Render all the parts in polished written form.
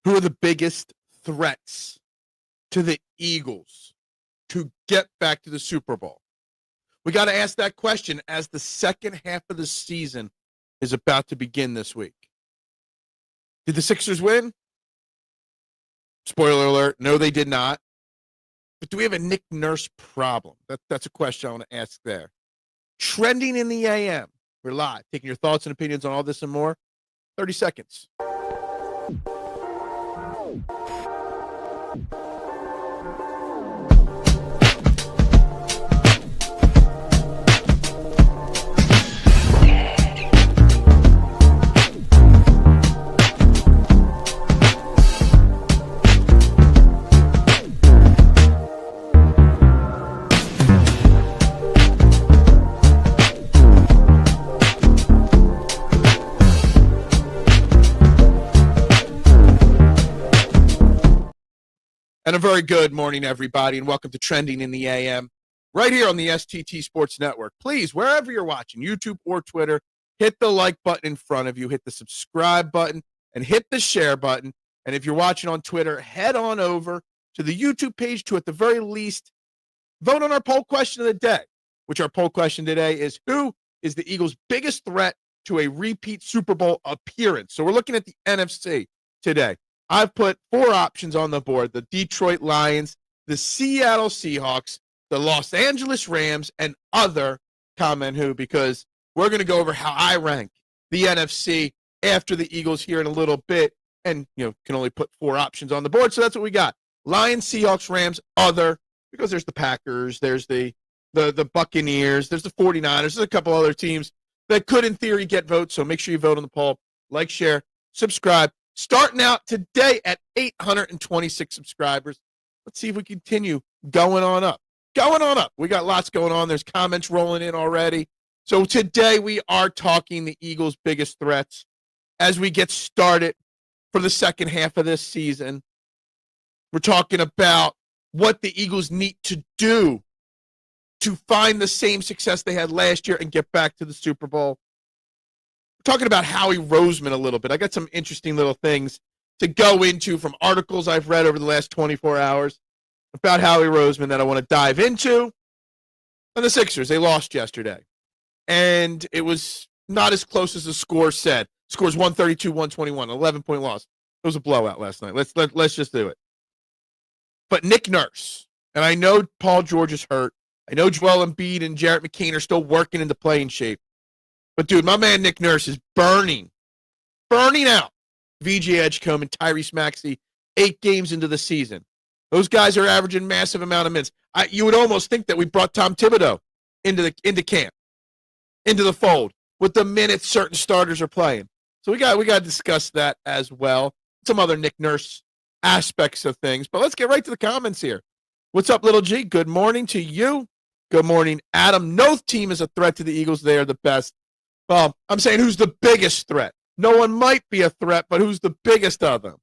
Who are the biggest threats to the Eagles to get back to the Super Bowl? We got to ask that question as the second half of the season is about to begin this week. Did the Sixers win? Spoiler alert, no, they did not. But do we have a Nick Nurse problem? That's a question I want to ask there. Trending in the AM. We're live, taking your thoughts and opinions on all this and more. 30 seconds. And a very good morning, everybody, and welcome to Trending in the AM, right here on the STT Sports Network. Please, wherever you're watching, YouTube or Twitter, hit the like button in front of you, hit the subscribe button, and hit the share button. And if you're watching on Twitter, head on over to the YouTube page to, at the very least, vote on our poll question of the day, which our poll question today is, who is the Eagles' biggest threat to a repeat Super Bowl appearance? So we're looking at the NFC today. I've put four options on the board: the Detroit Lions, the Seattle Seahawks, the Los Angeles Rams, and other comment who, because we're going to go over how I rank the NFC after the Eagles here in a little bit, and can only put four options on the board. So that's what we got: Lions, Seahawks, Rams, other, because there's the Packers, there's the Buccaneers, there's the 49ers, there's a couple other teams that could, in theory, get votes. So make sure you vote on the poll, like, share, subscribe. Starting out today at 826 subscribers. Let's see if we continue going on up. We got lots going on. There's comments rolling in already. So today we are talking the Eagles' biggest threats as we get started for the second half of this season. We're talking about what the Eagles need to do to find the same success they had last year and get back to the Super Bowl. Talking about Howie Roseman a little bit. I got some interesting little things to go into from articles I've read over the last 24 hours about Howie Roseman that I want to dive into. And the Sixers, they lost yesterday. And it was not as close as the score said. Score's 132-121, 11-point loss. It was a blowout last night. Let's just do it. But Nick Nurse, and I know Paul George is hurt. I know Joel Embiid and Jarrett McCain are still working into playing shape. But, dude, my man Nick Nurse is burning out VJ Edgecombe and Tyrese Maxey 8 games into the season. Those guys are averaging massive amount of minutes. You would almost think that we brought Tom Thibodeau into camp, into the fold, with the minutes certain starters are playing. So we got to discuss that as well. Some other Nick Nurse aspects of things. But let's get right to the comments here. What's up, Little G? Good morning to you. Good morning, Adam. No team is a threat to the Eagles. They are the best. Well, I'm saying who's the biggest threat. No one might be a threat, but who's the biggest of them?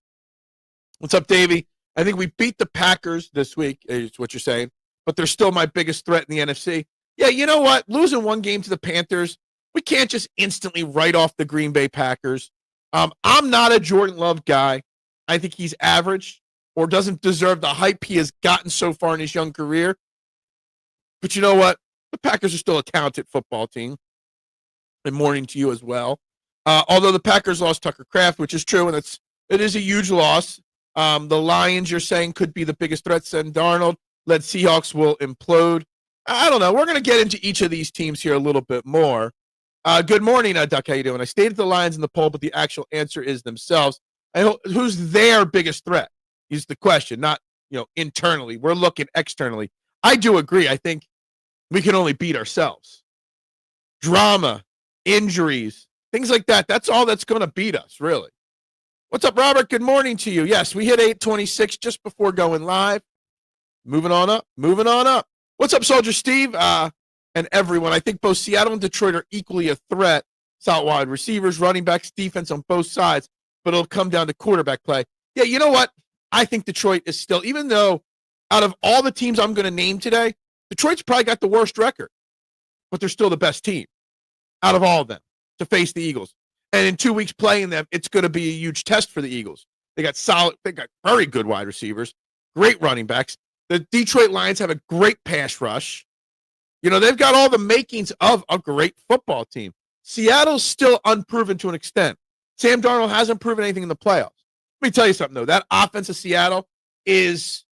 What's up, Davey? I think we beat the Packers this week, is what you're saying, but they're still my biggest threat in the NFC. Yeah, you know what? Losing one game to the Panthers, we can't just instantly write off the Green Bay Packers. I'm not a Jordan Love guy. I think he's average or doesn't deserve the hype he has gotten so far in his young career. But you know what? The Packers are still a talented football team. And morning to you as well. Although the Packers lost Tucker Kraft, which is true, and it is a huge loss. The Lions, you're saying, could be the biggest threat. Sam Darnold led Seahawks will implode. I don't know. We're going to get into each of these teams here a little bit more. Good morning, Duck. How you doing? I stated the Lions in the poll, but the actual answer is themselves. Who's their biggest threat is the question, not internally. We're looking externally. I do agree. I think we can only beat ourselves. Drama, injuries, things like that. That's all that's going to beat us, really. What's up, Robert? Good morning to you. Yes, we hit 826 just before going live. Moving on up. What's up, Soldier Steve? And everyone. I think both Seattle and Detroit are equally a threat. Solid wide receivers, running backs, defense on both sides, but it'll come down to quarterback play. Yeah, you know what? I think Detroit is still, even though out of all the teams I'm going to name today, Detroit's probably got the worst record, but they're still the best team out of all of them to face the Eagles. And in 2 weeks playing them, it's going to be a huge test for the Eagles. They got very good wide receivers, great running backs. The Detroit Lions have a great pass rush. You know, they've got all the makings of a great football team. Seattle's still unproven to an extent. Sam Darnold hasn't proven anything in the playoffs. Let me tell you something, though. That offense of Seattle is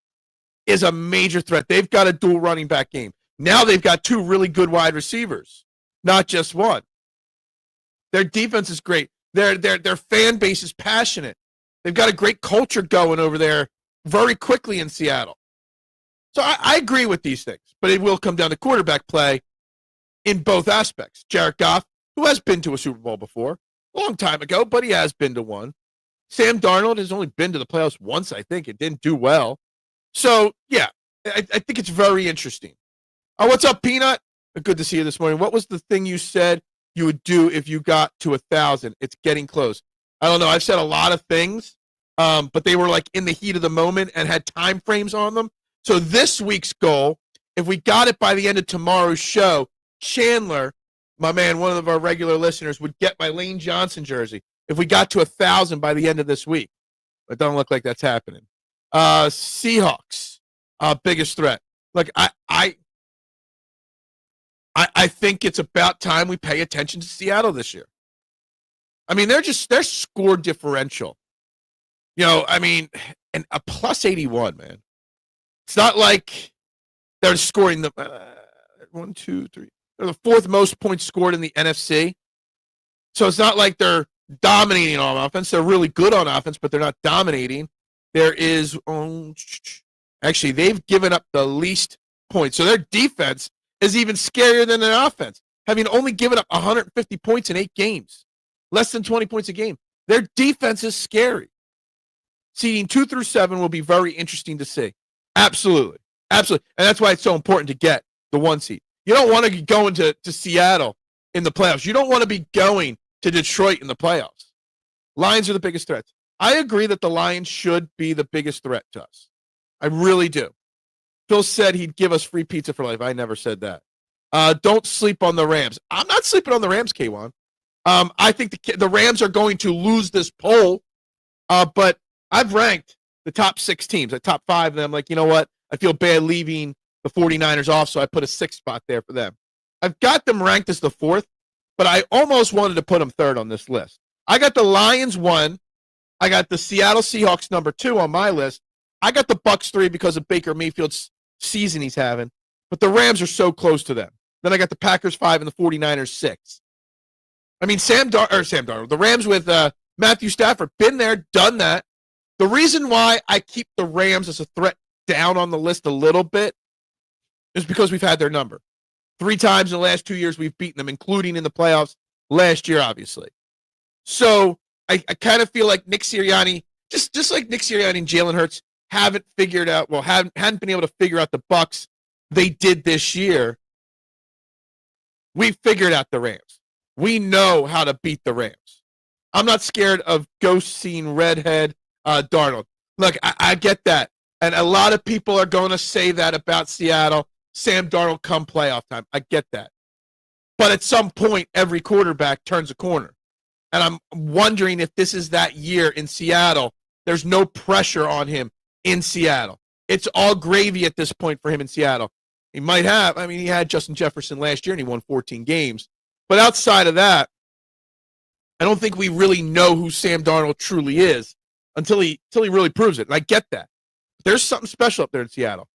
a major threat. They've got a dual running back game. Now they've got two really good wide receivers, not just one. Their defense is great. Their fan base is passionate. They've got a great culture going over there very quickly in Seattle. So I agree with these things, but it will come down to quarterback play in both aspects. Jared Goff, who has been to a Super Bowl before, a long time ago, but he has been to one. Sam Darnold has only been to the playoffs once, I think. It didn't do well. So, yeah, I think it's very interesting. What's up, Peanut? Good to see you this morning. What was the thing you said you would do if you got to 1,000? It's getting close. I don't know. I've said a lot of things, but they were like in the heat of the moment and had time frames on them. So this week's goal, if we got it by the end of tomorrow's show, Chandler, my man, one of our regular listeners, would get my Lane Johnson jersey. If we got to 1,000 by the end of this week. It don't look like that's happening. Seahawks, biggest threat. Look, I think it's about time we pay attention to Seattle this year. I mean, their score differential. You know, I mean, and a plus 81, man. It's not like they're scoring the 1, 2, 3. They're the fourth most points scored in the NFC. So it's not like they're dominating on offense. They're really good on offense, but they're not dominating. There is actually they've given up the least points. So their defense is even scarier than their offense, having only given up 150 points in 8 games, less than 20 points a game. Their defense is scary. Seeding 2 through 7 will be very interesting to see. Absolutely. Absolutely. And that's why it's so important to get the 1 seed. You don't want to be going to Seattle in the playoffs. You don't want to be going to Detroit in the playoffs. Lions are the biggest threats. I agree that the Lions should be the biggest threat to us. I really do. Phil said he'd give us free pizza for life. I never said that. Don't sleep on the Rams. I'm not sleeping on the Rams, K1. I think the Rams are going to lose this poll, but I've ranked the top 6 teams, the top 5 of them. Like, you know what? I feel bad leaving the 49ers off, so I put a 6th spot there for them. I've got them ranked as the 4th, but I almost wanted to put them 3rd on this list. I got the Lions 1. I got the Seattle Seahawks number 2 on my list. I got the Bucks 3 because of Baker Mayfield's season he's having, but the Rams are so close to them. Then I got the Packers 5 and the 49ers 6. I mean, Sam Darnold, the Rams with Matthew Stafford, been there, done that. The reason why I keep the Rams as a threat down on the list a little bit is because we've had their number. 3 times in the last 2 years we've beaten them, including in the playoffs last year, obviously. So I kind of feel like Nick Sirianni, just like Nick Sirianni and Jalen Hurts haven't been able to figure out the Bucks they did this year. We figured out the Rams. We know how to beat the Rams. I'm not scared of ghost scene redhead Darnold. Look, I get that. And a lot of people are going to say that about Seattle. Sam Darnold come playoff time. I get that. But at some point, every quarterback turns a corner. And I'm wondering if this is that year in Seattle. There's no pressure on him in Seattle. It's all gravy at this point for him in Seattle. He might have. I mean, he had Justin Jefferson last year, and he won 14 games. But outside of that, I don't think we really know who Sam Darnold truly is until he really proves it. And I get that. There's something special up there in Seattle.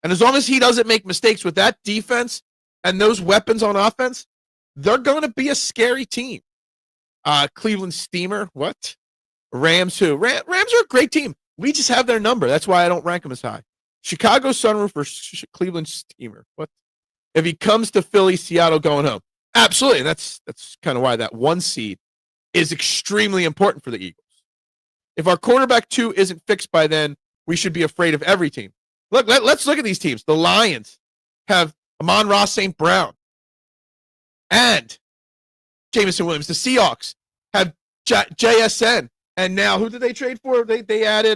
And as long as he doesn't make mistakes with that defense and those weapons on offense, they're going to be a scary team. Cleveland Steamer, what? Rams who? Rams are a great team. We just have their number. That's why I don't rank them as high. Chicago Sunroof or Cleveland Steamer. What? If he comes to Philly, Seattle going home. Absolutely. That's kind of why that 1 seed is extremely important for the Eagles. If our quarterback 2 isn't fixed by then, we should be afraid of every team. Look, let's look at these teams. The Lions have Amon-Ra St. Brown and Jameson Williams. The Seahawks have JSN. And now, who did they trade for? They added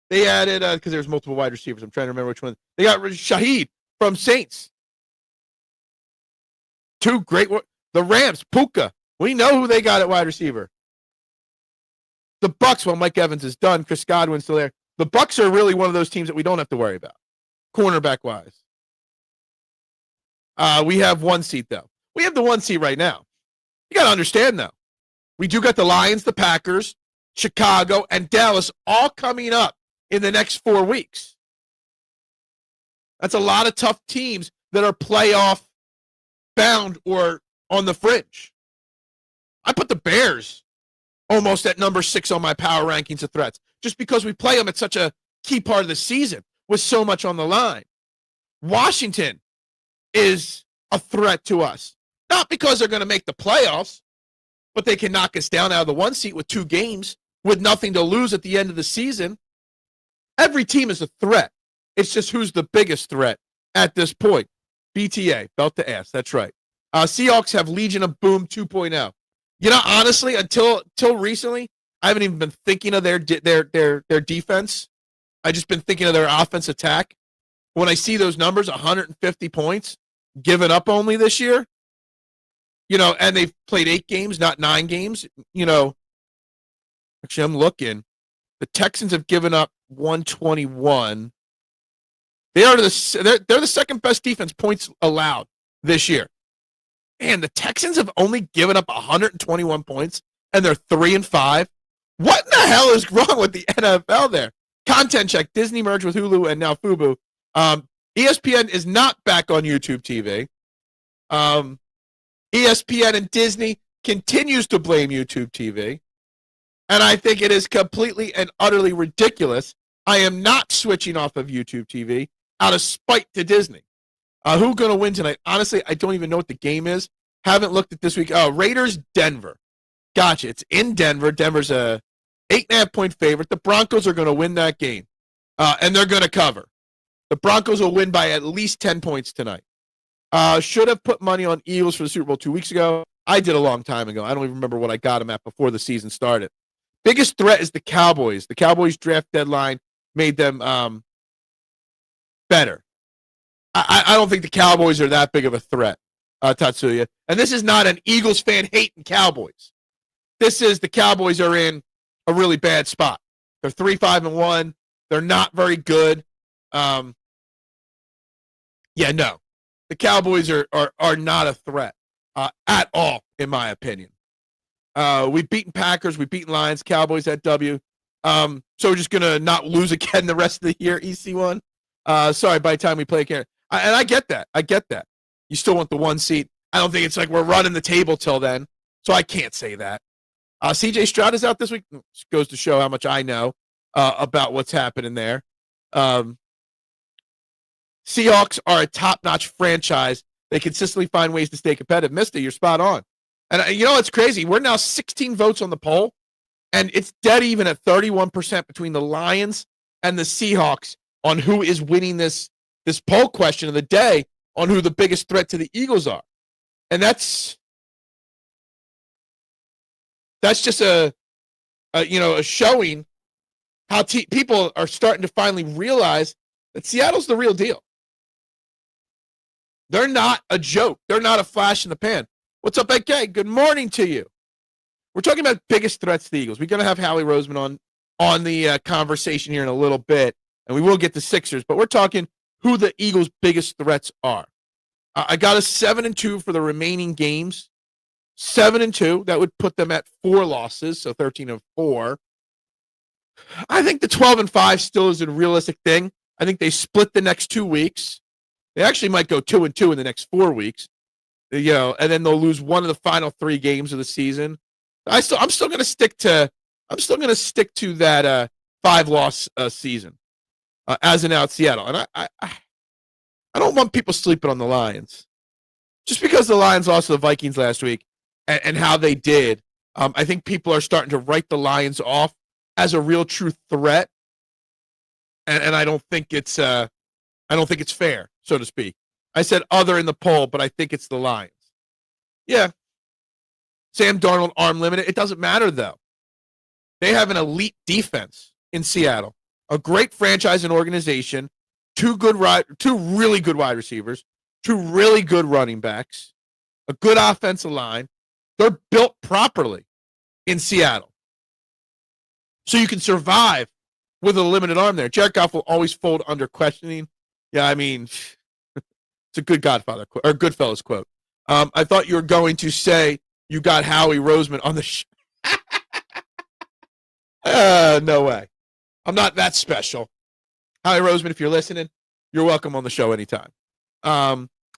because there's multiple wide receivers. I'm trying to remember which one. They got Jihaad from Saints. 2 great. The Rams, Puka. We know who they got at wide receiver. The Bucks, well, Mike Evans is done. Chris Godwin's still there. The Bucks are really one of those teams that we don't have to worry about, cornerback-wise. We have 1 seat, though. We have the 1 seat right now. You got to understand, though. We do got the Lions, the Packers, Chicago, and Dallas all coming up in the next 4 weeks. That's a lot of tough teams that are playoff bound or on the fringe. I put the Bears almost at number 6 on my power rankings of threats, just because we play them at such a key part of the season with so much on the line. Washington is a threat to us, not because they're going to make the playoffs, but they can knock us down out of the 1 seat with 2 games with nothing to lose at the end of the season. Every team is a threat. It's just who's the biggest threat at this point. BTA, belt to ass. That's right. Seahawks have Legion of Boom 2.0. You know, honestly, until recently, I haven't even been thinking of their defense. I've just been thinking of their offense attack. When I see those numbers, 150 points, given up only this year, you know, and they've played 8 games, not 9 games. You know, actually, I'm looking. The Texans have given up 121. They're the second best defense points allowed this year. And the Texans have only given up 121 points, and they're 3-5. What in the hell is wrong with the NFL there? Content check. Disney merged with Hulu and now Fubo. ESPN is not back on YouTube TV. ESPN and Disney continues to blame YouTube TV. And I think it is completely and utterly ridiculous. I am not switching off of YouTube TV out of spite to Disney. Who's going to win tonight? Honestly, I don't even know what the game is. Haven't looked at this week. Oh, Raiders, Denver. Gotcha. It's in Denver. Denver's a 8.5-point favorite. The Broncos are going to win that game, and they're going to cover. The Broncos will win by at least 10 points tonight. Should have put money on Eagles for the Super Bowl 2 weeks ago. I did a long time ago. I don't even remember what I got them at before the season started. Biggest threat is the Cowboys. The Cowboys draft deadline made them better. I don't think the Cowboys are that big of a threat, Tatsuya. And this is not an Eagles fan hating Cowboys. This is the Cowboys are in a really bad spot. They're 3-5-1. They're not very good. The Cowboys are not a threat at all, in my opinion. We've beaten Packers. We've beaten Lions. Cowboys at W. So we're just going to not lose again the rest of the year, EC1. Sorry, by the time we play again. And I get that. You still want the 1 seat. I don't think it's like we're running the table till then, so I can't say that. CJ Stroud is out this week. Just goes to show how much I know about what's happening there. Seahawks are a top-notch franchise. They consistently find ways to stay competitive. Misty, you're spot on. And you know what's crazy? We're now 16 votes on the poll, and it's dead even at 31% between the Lions and the Seahawks on who is winning this poll question of the day on who the biggest threat to the Eagles are. And that's just a showing how people are starting to finally realize that Seattle's the real deal. They're not a joke. They're not a flash in the pan. What's up, AK? Good morning to you. We're talking about biggest threats to the Eagles. We're going to have Howie Roseman on the conversation here in a little bit, and we will get the Sixers, but we're talking who the Eagles' biggest threats are. I got a 7-2 for the remaining games. 7-2. That would put them at 4 losses, so 13-4. I think the 12-5 still is a realistic thing. I think they split the next 2 weeks. They actually might go 2-2 in the next 4 weeks. And then they'll lose one of the final 3 games of the season. I'm still going to stick to that 5-loss season as an out Seattle. And I don't want people sleeping on the Lions. Just because the Lions lost to the Vikings last week and how they did, I think people are starting to write the Lions off as a real true threat. And I don't think it's fair, so to speak. I said other in the poll, but I think it's the Lions. Yeah. Sam Darnold, arm limited. It doesn't matter, though. They have an elite defense in Seattle, a great franchise and organization, 2 really good wide receivers, 2 really good running backs, a good offensive line. They're built properly in Seattle. So you can survive with a limited arm there. Jared Goff will always fold under questioning. Yeah, I mean, it's a good Godfather quote, or Goodfellas quote. I thought you were going to say you got Howie Roseman on the show. No way. I'm not that special. Howie Roseman, if you're listening, you're welcome on the show anytime.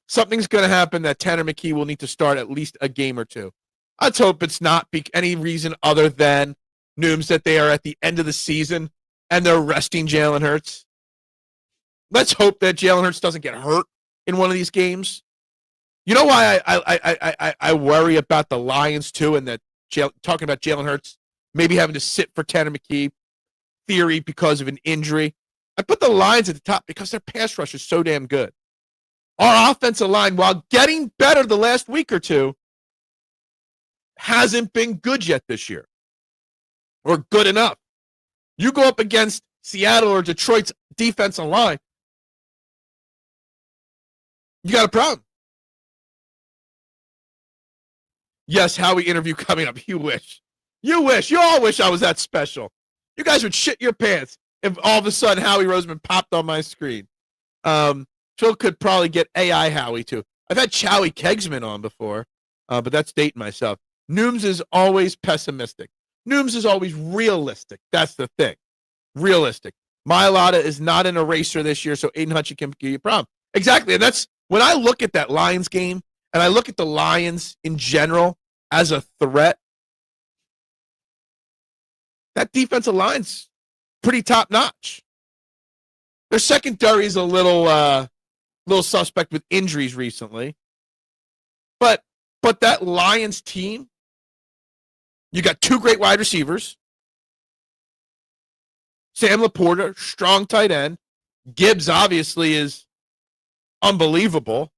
Something's going to happen that Tanner McKee will need to start at least a game or two. Let's hope it's not any reason other than Nooms that they are at the end of the season and they're resting Jalen Hurts. Let's hope that Jalen Hurts doesn't get hurt in one of these games. You know why I worry about the Lions too, and that talking about Jalen Hurts maybe having to sit for Tanner McKee theory because of an injury. I put the Lions at the top because their pass rush is so damn good. Our offensive line, while getting better the last week or two, hasn't been good yet this year, or good enough. You go up against Seattle or Detroit's defensive line, you got a problem. Yes, Howie interview coming up. You wish. You wish. You all wish I was that special. You guys would shit your pants if all of a sudden Howie Roseman popped on my screen. Phil could probably get AI Howie too. I've had Chowie Kegsman on before, but that's dating myself. Nooms is always pessimistic. Nooms is always realistic. That's the thing. Realistic. Mailata is not an eraser this year, so Aiden Hutchinson can give you a problem. Exactly. And that's when I look at that Lions game and I look at the Lions in general as a threat, that defensive line's pretty top notch. Their secondary is a little suspect with injuries recently. But that Lions team, you got two great wide receivers. Sam Laporta, strong tight end. Gibbs obviously is unbelievable.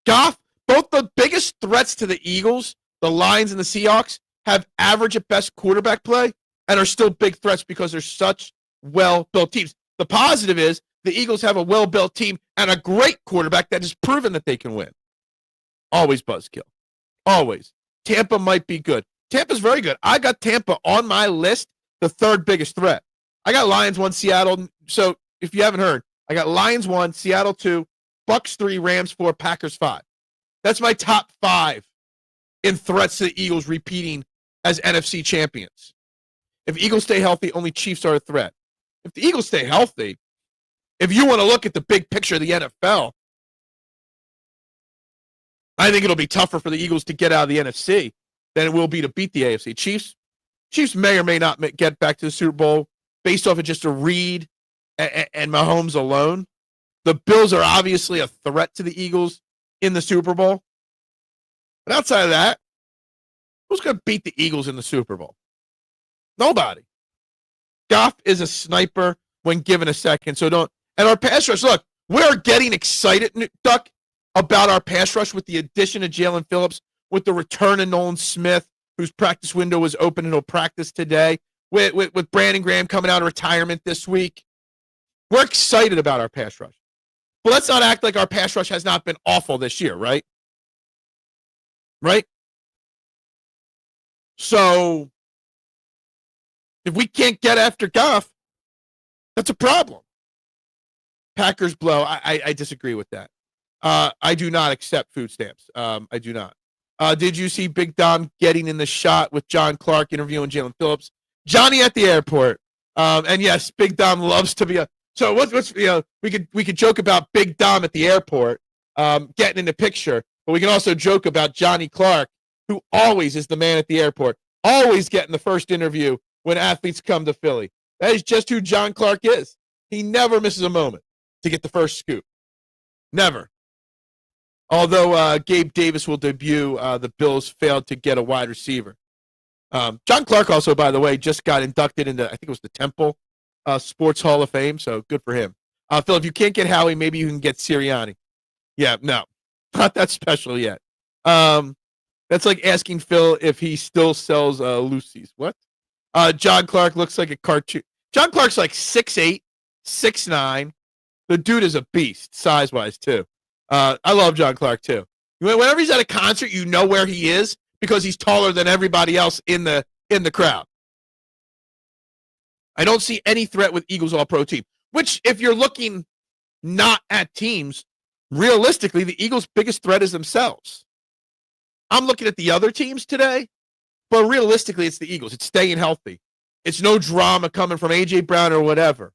Goff, both the biggest threats to the Eagles, the Lions and the Seahawks, have average at best quarterback play and are still big threats because they're such well-built teams. The positive is the Eagles have a well-built team and a great quarterback that has proven that they can win. Always buzzkill. Always. Tampa might be good. Tampa's very good. I got Tampa on my list, the third biggest threat. I got Lions 1, Seattle. So if you haven't heard, I got Lions 1, Seattle 2, Bucks 3, Rams 4, Packers 5. That's my top 5 in threats to the Eagles repeating as NFC champions. If Eagles stay healthy, only Chiefs are a threat. If the Eagles stay healthy, if you want to look at the big picture of the NFL, I think it'll be tougher for the Eagles to get out of the NFC than it will be to beat the AFC. Chiefs may or may not get back to the Super Bowl based off of just a Reed and Mahomes alone. The Bills are obviously a threat to the Eagles in the Super Bowl. But outside of that, who's going to beat the Eagles in the Super Bowl? Nobody. Goff is a sniper when given a second. So don't. And our pass rush, look, we're getting excited, Duck, about our pass rush with the addition of Jalen Phillips, with the return of Nolan Smith, whose practice window was open and he'll practice today, with Brandon Graham coming out of retirement this week. We're excited about our pass rush. But let's not act like our pass rush has not been awful this year, right? Right? So, if we can't get after Goff, that's a problem. Packers blow. I disagree with that. I do not accept food stamps. I do not. Did you see Big Dom getting in the shot with John Clark interviewing Jalen Phillips? Johnny at the airport. And yes, Big Dom loves to be a. So what's we could joke about Big Dom at the airport getting in the picture, but we can also joke about Johnny Clark, who always is the man at the airport, always getting the first interview when athletes come to Philly. That is just who John Clark is. He never misses a moment to get the first scoop. Never. Although Gabe Davis will debut, the Bills failed to get a wide receiver. John Clark also, by the way, just got inducted into, I think it was the Temple Sports Hall of Fame, so good for him. Phil, if you can't get Howie, maybe you can get Sirianni. Yeah, no, not that special yet. That's like asking Phil if he still sells Lucy's. What? John Clark looks like a cartoon. John Clark's like 6'8", 6'9". The dude is a beast, size-wise, too. I love John Clark, too. Whenever he's at a concert, you know where he is because he's taller than everybody else in the crowd. I don't see any threat with Eagles All-Pro team, which if you're looking not at teams, realistically, the Eagles' biggest threat is themselves. I'm looking at the other teams today, but realistically, it's the Eagles. It's staying healthy. It's no drama coming from A.J. Brown or whatever.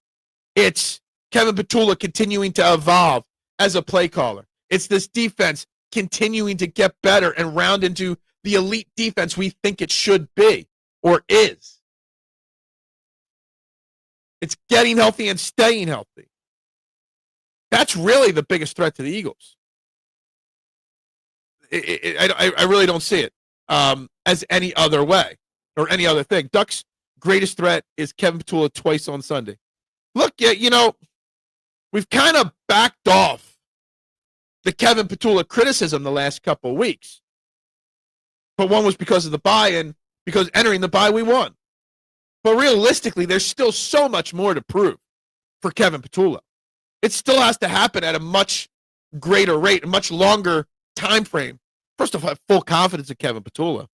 It's Kevin Patullo continuing to evolve as a play caller. It's this defense continuing to get better and round into the elite defense we think it should be or is. It's getting healthy and staying healthy. That's really the biggest threat to the Eagles. I really don't see it as any other way or any other thing. Ducks' greatest threat is Kevin Patullo twice on Sunday. Look, we've kind of backed off the Kevin Patullo criticism the last couple of weeks. But one was because of the bye, and because entering the bye, we won. But realistically, there's still so much more to prove for Kevin Patullo. It still has to happen at a much greater rate, a much longer time frame. First of all, I have full confidence in Kevin Patullo.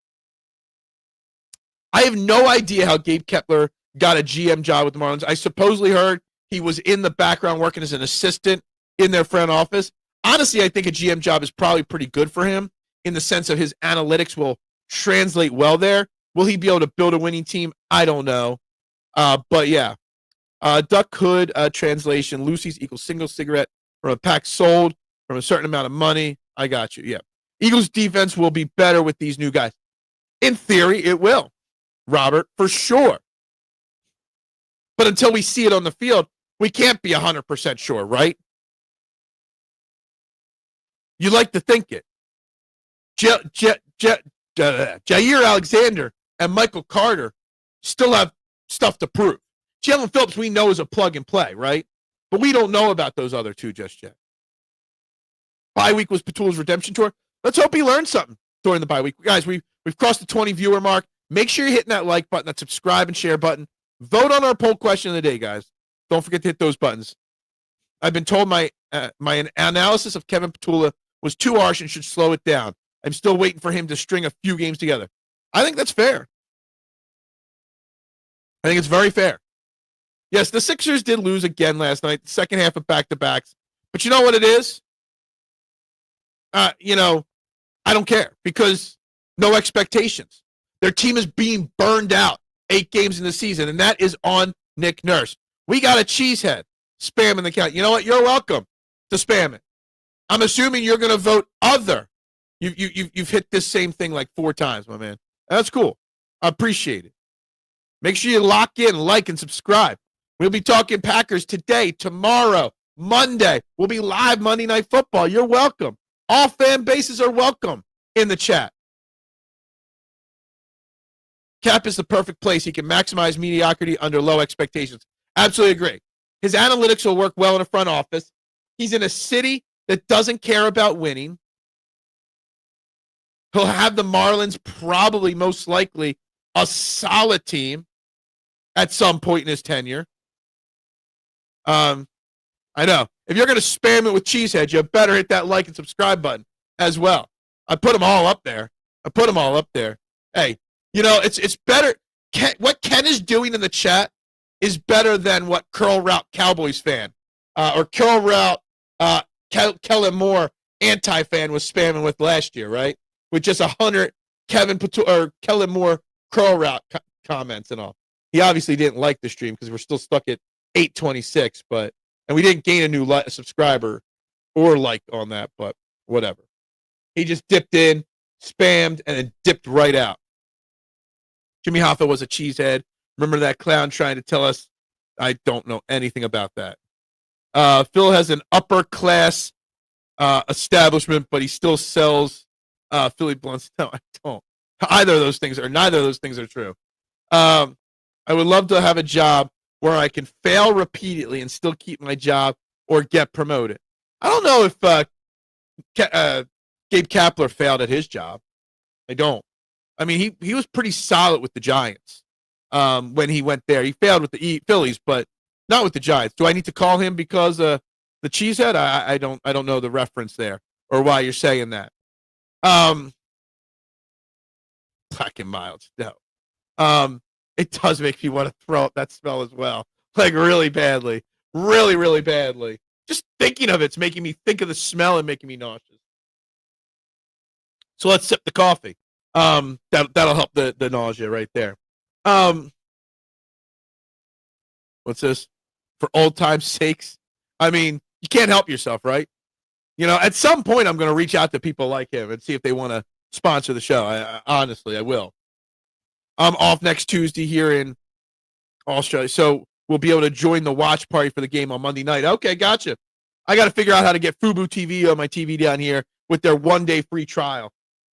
I have no idea how Gabe Kepler got a GM job with the Marlins. I supposedly heard he was in the background working as an assistant in their front office. Honestly, I think a GM job is probably pretty good for him in the sense of his analytics will translate well there. Will he be able to build a winning team? I don't know. But yeah. Duck Hood translation. Lucy's equals single cigarette from a pack sold from a certain amount of money. I got you. Yeah. Eagles defense will be better with these new guys. In theory, it will, Robert, for sure. But until we see it on the field, we can't be 100% sure, right? You like to think it. Jair Alexander and Michael Carter still have stuff to prove. Jalen Phillips, we know, is a plug and play, right? But we don't know about those other two just yet. Bye week was Patullo's redemption tour. Let's hope he learned something during the bye week. Guys, we've crossed the 20 viewer mark. Make sure you're hitting that like button, that subscribe and share button. Vote on our poll question of the day, guys. Don't forget to hit those buttons. I've been told my analysis of Kevin Patullo was too harsh and should slow it down. I'm still waiting for him to string a few games together. I think that's fair. I think it's very fair. Yes, the Sixers did lose again last night, second half of back-to-backs. But you know what it is? I don't care because no expectations. Their team is being burned out 8 games in the season, and that is on Nick Nurse. We got a cheesehead spamming the count. You know what? You're welcome to spam it. I'm assuming you're going to vote other. You've hit this same thing like 4 times, my man. That's cool. I appreciate it. Make sure you lock in, like, and subscribe. We'll be talking Packers today, tomorrow, Monday. We'll be live Monday Night Football. You're welcome. All fan bases are welcome in the chat. Cap is the perfect place. He can maximize mediocrity under low expectations. Absolutely agree. His analytics will work well in a front office. He's in a city that doesn't care about winning. He'll have the Marlins probably most likely a solid team at some point in his tenure. I know. If you're going to spam it with cheesehead, you better hit that like and subscribe button as well. I put them all up there. Hey, it's better. What Ken is doing in the chat is better than what Curl Route Cowboys fan or Curl Route Kellen Moore anti-fan was spamming with last year, right? With just 100 Kellen Moore Curl Route comments and all. He obviously didn't like the stream because we're still stuck at 826, and we didn't gain a new subscriber or like on that, but whatever. He just dipped in, spammed, and then dipped right out. Jimmy Hoffa was a cheesehead. Remember that clown trying to tell us? I don't know anything about that. Phil has an upper class establishment, but he still sells Philly blunts. No, I don't. Neither of those things are true. I would love to have a job where I can fail repeatedly and still keep my job or get promoted. I don't know if Gabe Kapler failed at his job. I don't. I mean, he was pretty solid with the Giants when he went there. He failed with the Phillies, but not with the Giants. Do I need to call him because the cheesehead? I don't know the reference there or why you're saying that. Black and mild. No. It does make me want to throw up that smell as well. Like really badly. Really, really badly. Just thinking of it's making me think of the smell and making me nauseous. So let's sip the coffee. That'll help the nausea right there. What's this? For old time's sakes. I mean, you can't help yourself, right? You know, at some point I'm going to reach out to people like him and see if they want to sponsor the show. Honestly, I will. I'm off next Tuesday here in Australia, so we'll be able to join the watch party for the game on Monday night. Okay, gotcha. I got to figure out how to get Fubo TV on my TV down here with their one-day free trial,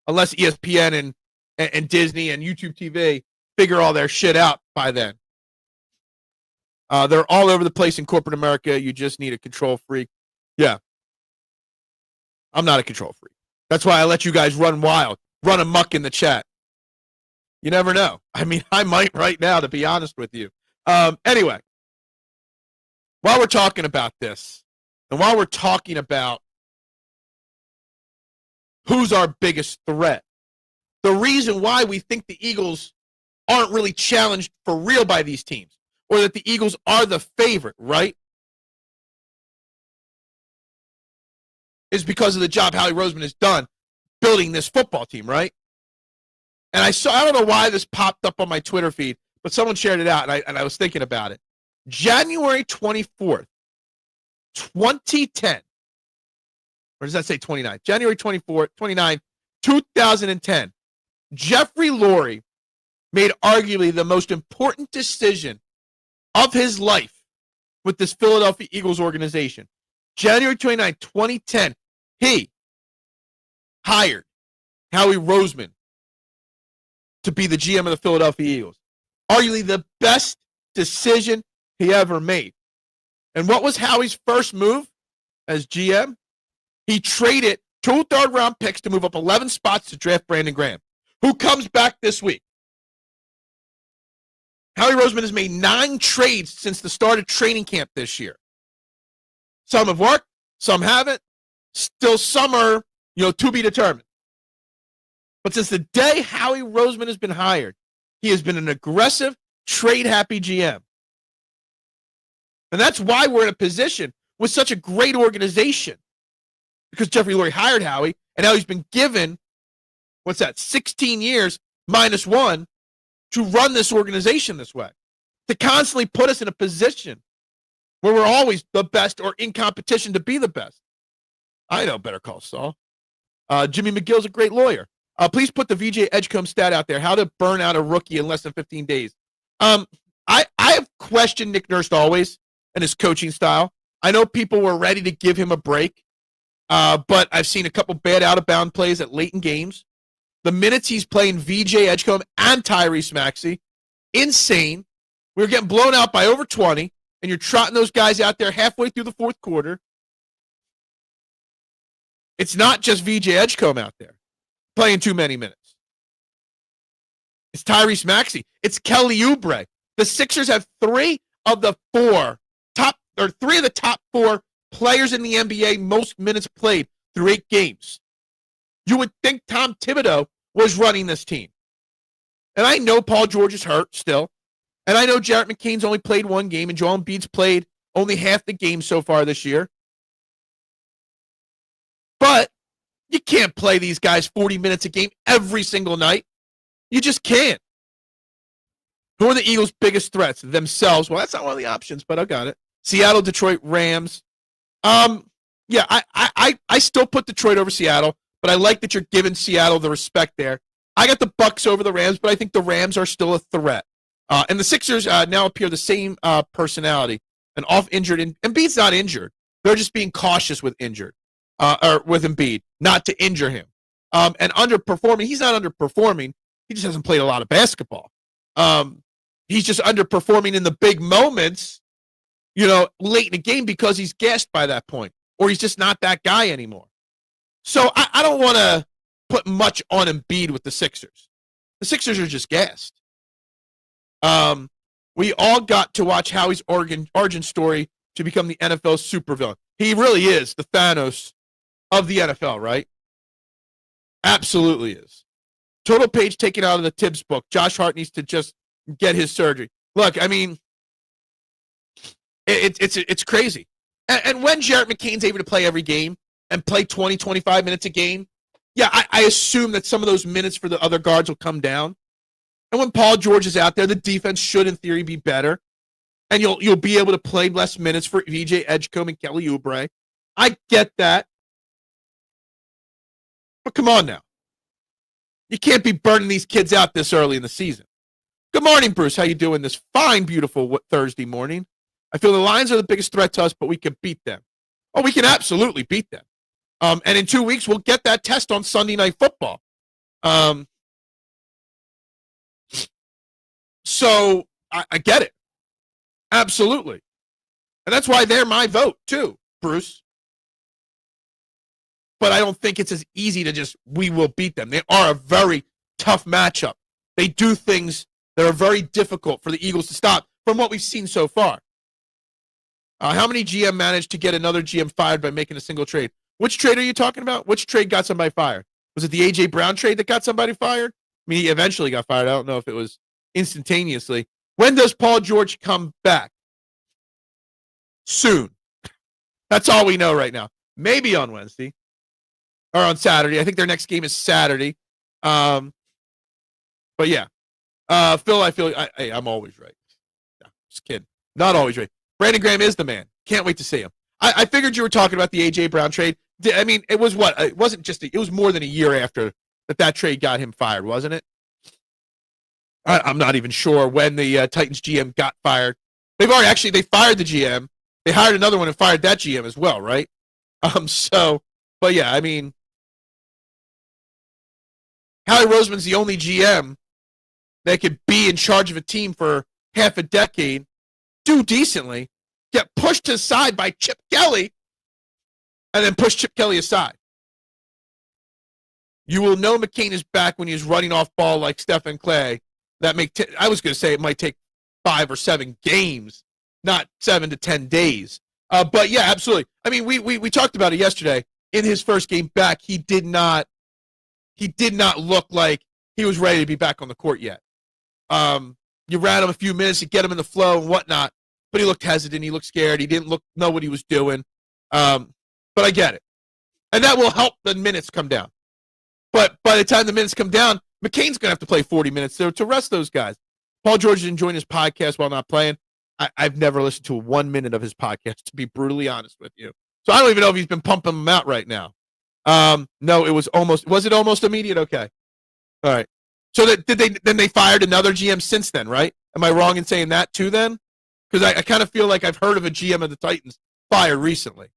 unless ESPN and Disney and YouTube TV figure all their shit out by then. They're all over the place in corporate America. You just need a control freak. Yeah. I'm not a control freak. That's why I let you guys run wild, run amok in the chat. You never know. I mean, I might right now, to be honest with you. Anyway, while we're talking about this, and while we're talking about who's our biggest threat, the reason why we think the Eagles aren't really challenged for real by these teams, or that the Eagles are the favorite, right, is because of the job Howie Roseman has done building this football team, right? And I don't know why this popped up on my Twitter feed, but someone shared it out, and I was thinking about it. January 24th, 2010. Or does that say 29? January 24th, 29, 2010. Jeffrey Lurie made arguably the most important decision of his life with this Philadelphia Eagles organization. January 29, 2010, he hired Howie Roseman to be the GM of the Philadelphia Eagles. Arguably the best decision he ever made. And what was Howie's first move as GM? He traded 2 third-round picks to move up 11 spots to draft Brandon Graham, who comes back this week. Howie Roseman has made 9 trades since the start of training camp this year. Some have worked, some haven't. Still some are, to be determined. But since the day Howie Roseman has been hired, he has been an aggressive, trade-happy GM. And that's why we're in a position with such a great organization. Because Jeffrey Lurie hired Howie, and now he's been given, 16 years minus 1 to run this organization this way. To constantly put us in a position where we're always the best or in competition to be the best. I know, better call Saul. Jimmy McGill's a great lawyer. Please put the VJ Edgecombe stat out there. How to burn out a rookie in less than 15 days. I have questioned Nick Nurse always and his coaching style. I know people were ready to give him a break, but I've seen a couple bad out-of-bound plays at late in games. The minutes he's playing VJ Edgecombe and Tyrese Maxey, insane. We were getting blown out by over 20, and you're trotting those guys out there halfway through the fourth quarter. It's not just VJ Edgecombe out there playing too many minutes. It's Tyrese Maxey. It's Kelly Oubre. The Sixers have 3 of the top 4 players in the NBA most minutes played through 8 games. You would think Tom Thibodeau was running this team. And I know Paul George is hurt still. And I know Jarrett McCain's only played 1 game, and Joel Embiid's played only half the game so far this year. But you can't play these guys 40 minutes a game every single night. You just can't. Who are the Eagles' biggest threats? Themselves. Well, that's not one of the options, but I got it. Seattle, Detroit, Rams. Yeah, I still put Detroit over Seattle, but I like that you're giving Seattle the respect there. I got the Bucks over the Rams, but I think the Rams are still a threat. And the Sixers now appear the same personality. An off-injured, and Embiid's not injured. They're just being cautious with injured, or with Embiid, not to injure him. And underperforming, he's not underperforming. He just hasn't played a lot of basketball. He's just underperforming in the big moments, late in the game because he's gassed by that point, or he's just not that guy anymore. So I don't want to put much on Embiid with the Sixers. The Sixers are just gassed. We all got to watch Howie's origin story to become the NFL supervillain. He really is the Thanos of the NFL, right? Absolutely is. Total page taken out of the Tibbs book. Josh Hart needs to just get his surgery. Look, I mean, it's crazy. And when Jarrett McCain's able to play every game and play 20, 25 minutes a game, yeah, I assume that some of those minutes for the other guards will come down. And when Paul George is out there, the defense should, in theory, be better. And you'll be able to play less minutes for VJ Edgecombe and Kelly Oubre. I get that. But come on now. You can't be burning these kids out this early in the season. Good morning, Bruce. How you doing this fine, beautiful Thursday morning? I feel the Lions are the biggest threat to us, but we can beat them. Oh, we can absolutely beat them. And in 2 weeks, we'll get that test on Sunday Night Football. So I get it. Absolutely. And that's why they're my vote, too, Bruce. But I don't think it's as easy to just, we will beat them. They are a very tough matchup. They do things that are very difficult for the Eagles to stop from what we've seen so far. How many GM managed to get another GM fired by making a single trade? Which trade are you talking about? Which trade got somebody fired? Was it the A.J. Brown trade that got somebody fired? I mean, he eventually got fired. I don't know if it was instantaneously. When does Paul George come back? Soon. That's all we know right now. Maybe on Wednesday or on Saturday. I think their next game is Saturday. But yeah. Phil, I'm always right. No, just kidding. Not always right. Brandon Graham is the man. Can't wait to see him. I figured you were talking about the A.J. Brown trade. I mean, it was what? It wasn't just, it was more than a year after that trade got him fired, wasn't it? I'm not even sure when the Titans GM got fired. They fired the GM. They hired another one and fired that GM as well, right? But yeah, I mean, Howie Roseman's the only GM that could be in charge of a team for half a decade, do decently, get pushed aside by Chip Kelly, and then push Chip Kelly aside. You will know McCain is back when he's running off ball like Stephen Clay. I was going to say it might take 5 or 7 games, not 7 to 10 days. But yeah, absolutely. I mean, we talked about it yesterday. In his first game back, he did not look like he was ready to be back on the court yet. You ran him a few minutes to get him in the flow and whatnot, but he looked hesitant. He looked scared. He didn't know what he was doing. But I get it. And that will help the minutes come down. But by the time the minutes come down, McCain's going to have to play 40 minutes to rest those guys. Paul George is enjoying his podcast while not playing. I've never listened to 1 minute of his podcast, to be brutally honest with you. So I don't even know if he's been pumping them out right now. No, was it almost immediate? Okay. All right. So then they fired another GM since then, right? Am I wrong in saying that too then? Because I kind of feel like I've heard of a GM of the Titans fired recently.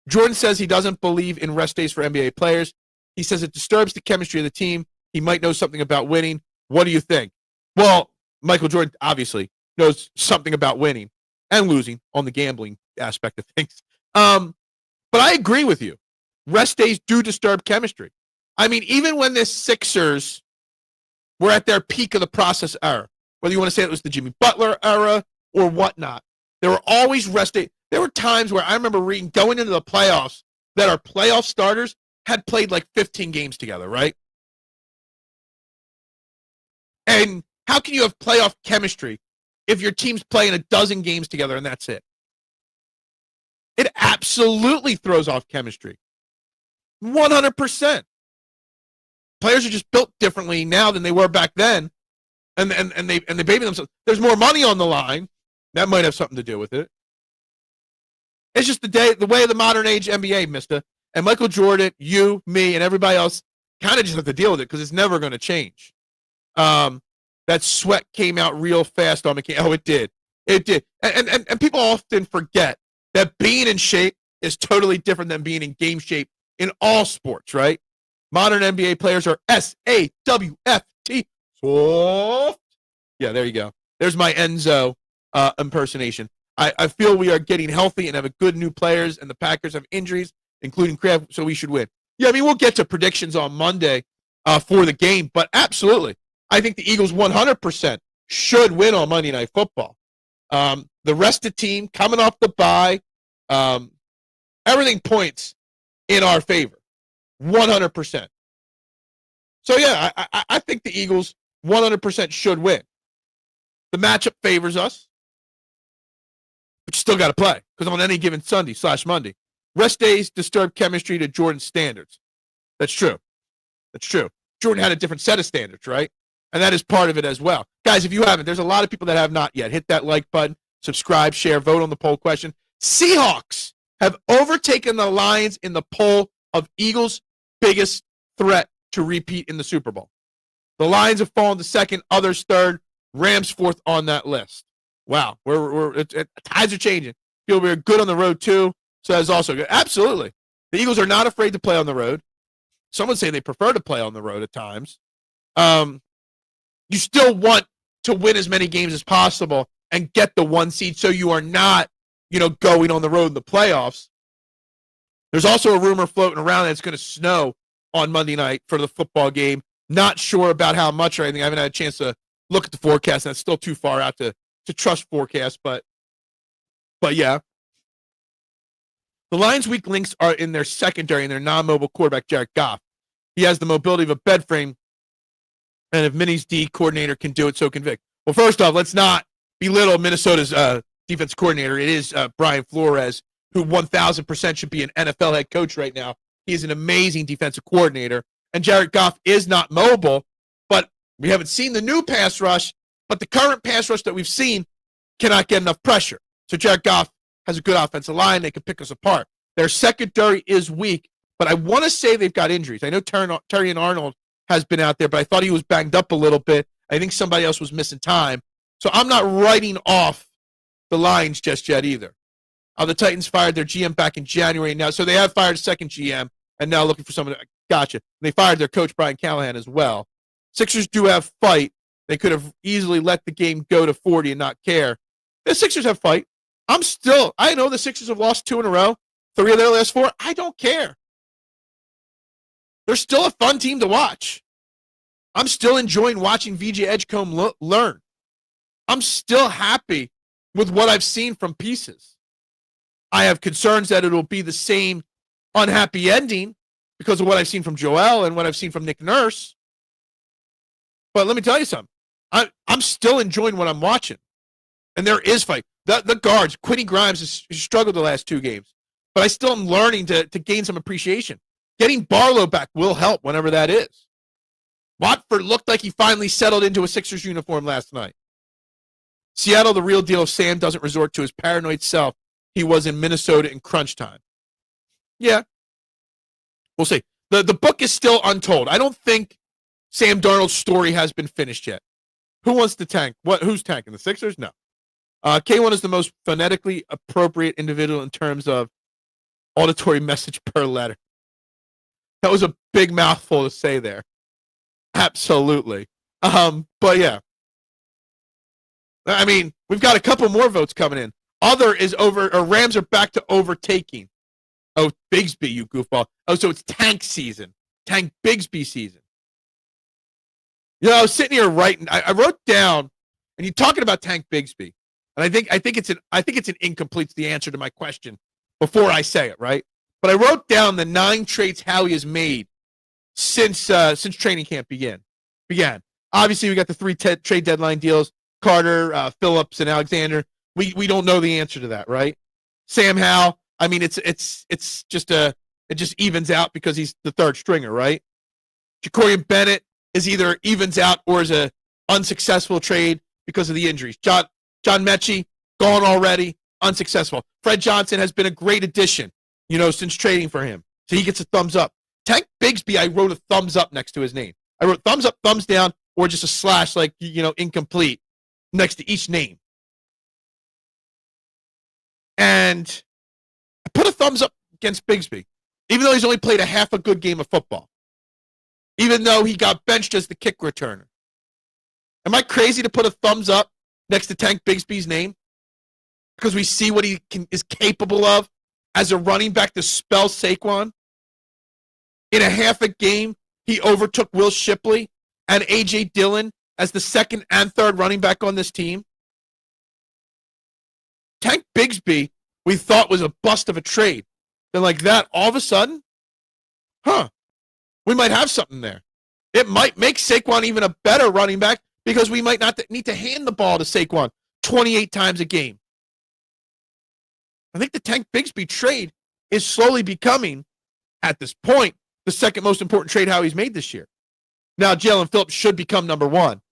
Jordan says he doesn't believe in rest days for NBA players. He says it disturbs the chemistry of the team. He might know something about winning. What do you think? Well, Michael Jordan obviously knows something about winning and losing on the gambling aspect of things. But I agree with you. Rest days do disturb chemistry. I mean, even when the Sixers were at their peak of the process era, whether you want to say it was the Jimmy Butler era or whatnot, there were always rest days. There were times where I remember reading going into the playoffs that our playoff starters had played like 15 games together, right? And how can you have playoff chemistry if your team's playing a dozen games together and that's it? It absolutely throws off chemistry. 100%. Players are just built differently now than they were back then, and they baby themselves. There's more money on the line. That might have something to do with it. It's just the way of the modern age NBA, mister. And Michael Jordan, you, me, and everybody else kind of just have to deal with it because it's never going to change. That sweat came out real fast on McCain. Oh, it did. It did. And people often forget that being in shape is totally different than being in game shape in all sports, right? Modern NBA players are SAWFT. Soft. Yeah, there you go. There's my Enzo impersonation. I feel we are getting healthy and have a good new players, and the Packers have injuries, including Kraft, so we should win. Yeah, I mean, we'll get to predictions on Monday for the game, but absolutely. I think the Eagles 100% should win on Monday Night Football. The rest of the team coming off the bye, everything points in our favor, 100%. So, yeah, I think the Eagles 100% should win. The matchup favors us, but you still got to play because on any given Sunday/Monday, rest days disturb chemistry to Jordan's standards. That's true. That's true. Jordan had a different set of standards, right? And that is part of it as well. Guys, if you haven't, there's a lot of people that have not yet. Hit that like button, subscribe, share, vote on the poll question. Seahawks have overtaken the Lions in the poll of Eagles' biggest threat to repeat in the Super Bowl. The Lions have fallen to second, others third, Rams fourth on that list. Wow, tides are changing. People are good on the road too, so that's also good. Absolutely. The Eagles are not afraid to play on the road. Some would say they prefer to play on the road at times. You still want to win as many games as possible and get the 1 seed so you are not, going on the road in the playoffs. There's also a rumor floating around that it's going to snow on Monday night for the football game. Not sure about how much or anything. I haven't had a chance to look at the forecast. That's still too far out to trust forecasts, but yeah. The Lions' weak links are in their secondary and their non-mobile quarterback, Jared Goff. He has the mobility of a bed frame, and if Minnie's D coordinator can do it, so can Vic. Well, first off, let's not belittle Minnesota's defense coordinator. It is Brian Flores, who 1,000% should be an NFL head coach right now. He is an amazing defensive coordinator, and Jared Goff is not mobile, but we haven't seen the new pass rush, but the current pass rush that we've seen cannot get enough pressure. So Jared Goff has a good offensive line. They can pick us apart. Their secondary is weak, but I want to say they've got injuries. I know Terry and Arnold has been out there, but I thought he was banged up a little bit. I think somebody else was missing time. So I'm not writing off the Lions just yet either. The Titans fired their GM back in January now, so they have fired a second GM and now looking for someone. Gotcha. They fired their coach, Brian Callahan, as well. Sixers do have fight. They could have easily let the game go to 40 and not care. The Sixers have fight. I know the Sixers have lost 2 in a row, 3 of their last 4. I don't care. They're still a fun team to watch. I'm still enjoying watching VJ Edgecombe learn. I'm still happy with what I've seen from pieces. I have concerns that it'll be the same unhappy ending because of what I've seen from Joel and what I've seen from Nick Nurse. But let me tell you something. I'm still enjoying what I'm watching. And there is fight. The guards, Quinny Grimes has struggled the last 2 games. But I still am learning to gain some appreciation. Getting Barlow back will help whenever that is. Watford looked like he finally settled into a Sixers uniform last night. Seattle, the real deal if Sam doesn't resort to his paranoid self he was in Minnesota in crunch time. Yeah. We'll see. The book is still untold. I don't think Sam Darnold's story has been finished yet. Who wants to tank? Who's tanking? The Sixers? No. K1 is the most phonetically appropriate individual in terms of auditory message per letter. That was a big mouthful to say there. Absolutely. But yeah. I mean, we've got a couple more votes coming in. Other is over, or Rams are back to overtaking. Oh, Bigsby, you goofball. Oh, so it's tank season. Tank Bigsby season. I was sitting here writing. I wrote down, and you're talking about Tank Bigsby, and I think it's an incomplete the answer to my question before I say it, right? But I wrote down the 9 trades Howie has made since training camp began. Obviously, we got the 3 trade deadline deals: Carter, Phillips, and Alexander. We don't know the answer to that, right? Sam Howell. I mean, it just evens out because he's the 3rd stringer, right? Jacorian Bennett is either evens out or is a unsuccessful trade because of the injuries. John Mechie, gone already, unsuccessful. Fred Johnson has been a great addition, since trading for him. So he gets a thumbs up. Tank Bigsby, I wrote a thumbs up next to his name. I wrote thumbs up, thumbs down, or just a slash like, incomplete next to each name. And I put a thumbs up against Bigsby, even though he's only played a half a good game of football. Even though he got benched as the kick returner. Am I crazy to put a thumbs up next to Tank Bigsby's name? Because we see what he is capable of as a running back to spell Saquon. In a half a game, he overtook Will Shipley and A.J. Dillon as the 2nd and 3rd running back on this team. Tank Bigsby, we thought was a bust of a trade. Then like that, all of a sudden, we might have something there. It might make Saquon even a better running back because we might not need to hand the ball to Saquon 28 times a game. I think the Tank Bigsby trade is slowly becoming, at this point, the second most important trade Howie's made this year. Now, Jalen Phillips should become number one.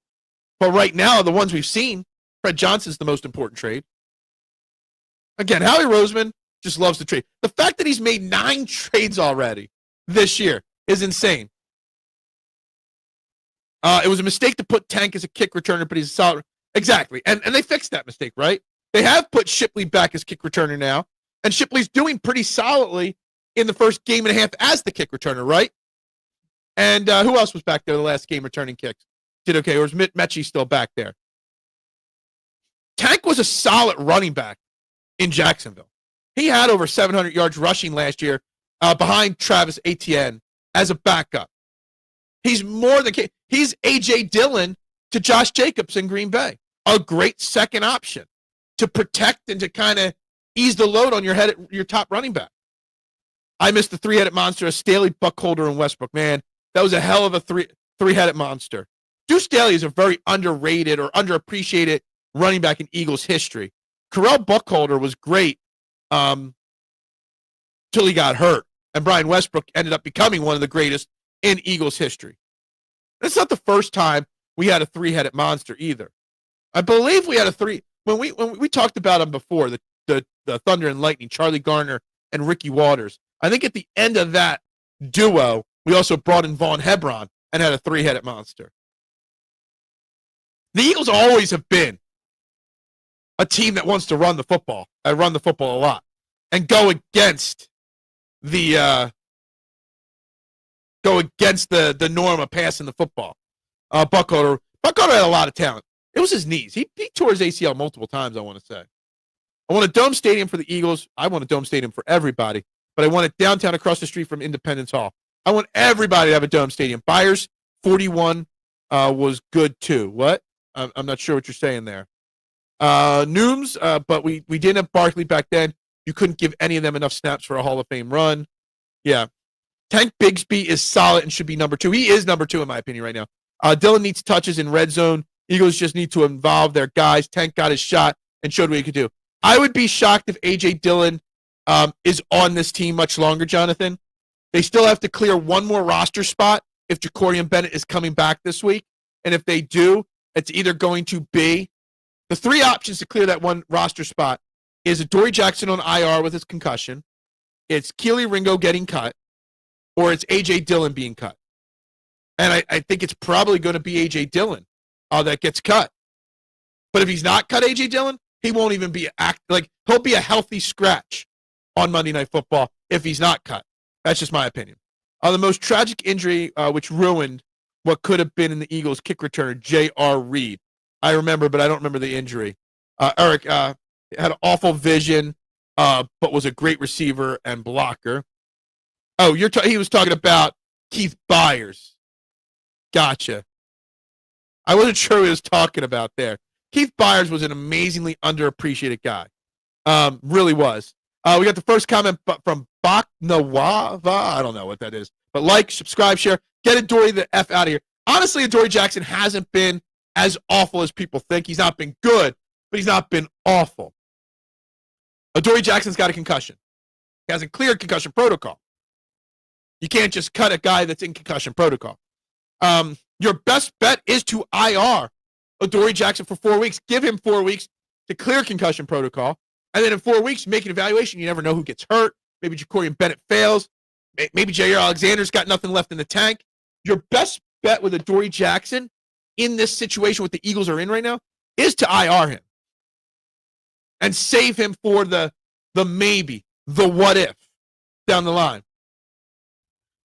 But right now, the ones we've seen, Fred Johnson's the most important trade. Again, Howie Roseman just loves to trade. The fact that he's made 9 trades already this year is insane. It was a mistake to put Tank as a kick returner, but he's a solid. Exactly. And they fixed that mistake, right? They have put Shipley back as kick returner now, and Shipley's doing pretty solidly in the first game and a half as the kick returner, right? And who else was back there the last game returning kicks? Did okay, or was Maxey still back there? Tank was a solid running back in Jacksonville. He had over 700 yards rushing last year behind Travis Etienne as a backup. He's more than he's A.J. Dillon to Josh Jacobs in Green Bay. A great second option to protect and to kind of ease the load on your top running back. I missed the three-headed monster of Staley, Buckholder, and Westbrook. Man, that was a hell of a three-headed monster. Deuce Staley is a very underrated or underappreciated running back in Eagles history. Correll Buckholder was great till he got hurt, and Brian Westbrook ended up becoming one of the greatest in Eagles history. That's not the first time we had a three-headed monster either. I believe we had a three when we talked about him before, the Thunder and Lightning, Charlie Garner and Ricky Waters. I think at the end of that duo, we also brought in Vaughn Hebron and had a three-headed monster. The Eagles always have been a team that wants to run the football. I run the football a lot and go against the norm of passing the football. Buckholder had a lot of talent. It was his knees. He tore his ACL multiple times, I want to say. I want a dome stadium for the Eagles. I want a dome stadium for everybody, but I want it downtown across the street from Independence Hall. I want everybody to have a dome stadium. Byers 41 was good too. What? I'm not sure what you're saying there. Nooms, but we didn't have Barkley back then. You couldn't give any of them enough snaps for a Hall of Fame run. Yeah. Tank Bigsby is solid and should be number 2. He is number 2 in my opinion right now. Dillon needs touches in red zone. Eagles just need to involve their guys. Tank got his shot and showed what he could do. I would be shocked if A.J. Dillon is on this team much longer, Jonathan. They still have to clear one more roster spot if Jacorian Bennett is coming back this week. And if they do, it's either going to be the 3 options to clear that one roster spot is Adoree Jackson on IR with his concussion, it's Keely Ringo getting cut, or it's A.J. Dillon being cut. And I think it's probably going to be A.J. Dillon that gets cut. But if he's not cut A.J. Dillon, he won't even be he'll be a healthy scratch on Monday Night Football if he's not cut. That's just my opinion. The most tragic injury which ruined what could have been in the Eagles kick returner, J.R. Reed. I remember, but I don't remember the injury. Eric had awful vision, but was a great receiver and blocker. Oh, he was talking about Keith Byers. Gotcha. I wasn't sure what he was talking about there. Keith Byers was an amazingly underappreciated guy. Really was. We got the first comment from Baknawava. I don't know what that is. But like, subscribe, share. Get Adoree the F out of here. Honestly, Adoree Jackson hasn't been as awful as people think. He's not been good, but he's not been awful. Adoree Jackson's got a concussion. He hasn't cleared concussion protocol. You can't just cut a guy that's in concussion protocol. Your best bet is to IR Adoree Jackson for 4 weeks. Give him 4 weeks to clear concussion protocol. And then in 4 weeks, make an evaluation. You never know who gets hurt. Maybe Jacorian Bennett fails. Maybe Jair Alexander's got nothing left in the tank. Your best bet with Adoree Jackson in this situation what the Eagles are in right now is to IR him and save him for the maybe, the what if down the line.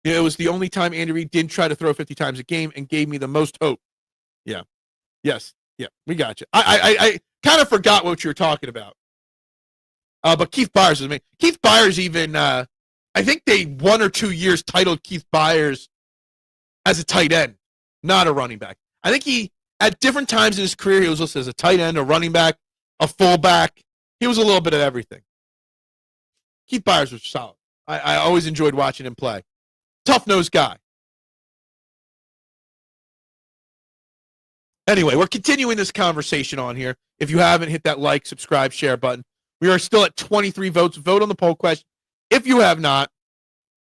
It was the only time Andy Reid didn't try to throw 50 times a game and gave me the most hope. Yeah. Yes. Yeah. We got you. I kind of forgot what you were talking about. But Keith Byers is amazing. Keith Byers even, I think they 1 or 2 years titled Keith Byers as a tight end, not a running back. I think he, at different times in his career, he was listed as a tight end, a running back, a fullback. He was a little bit of everything. Keith Byers was solid. I always enjoyed watching him play. Tough-nosed guy. Anyway, we're continuing this conversation on here. If you haven't, hit that like, subscribe, share button. We are still at 23 votes. Vote on the poll question. If you have not,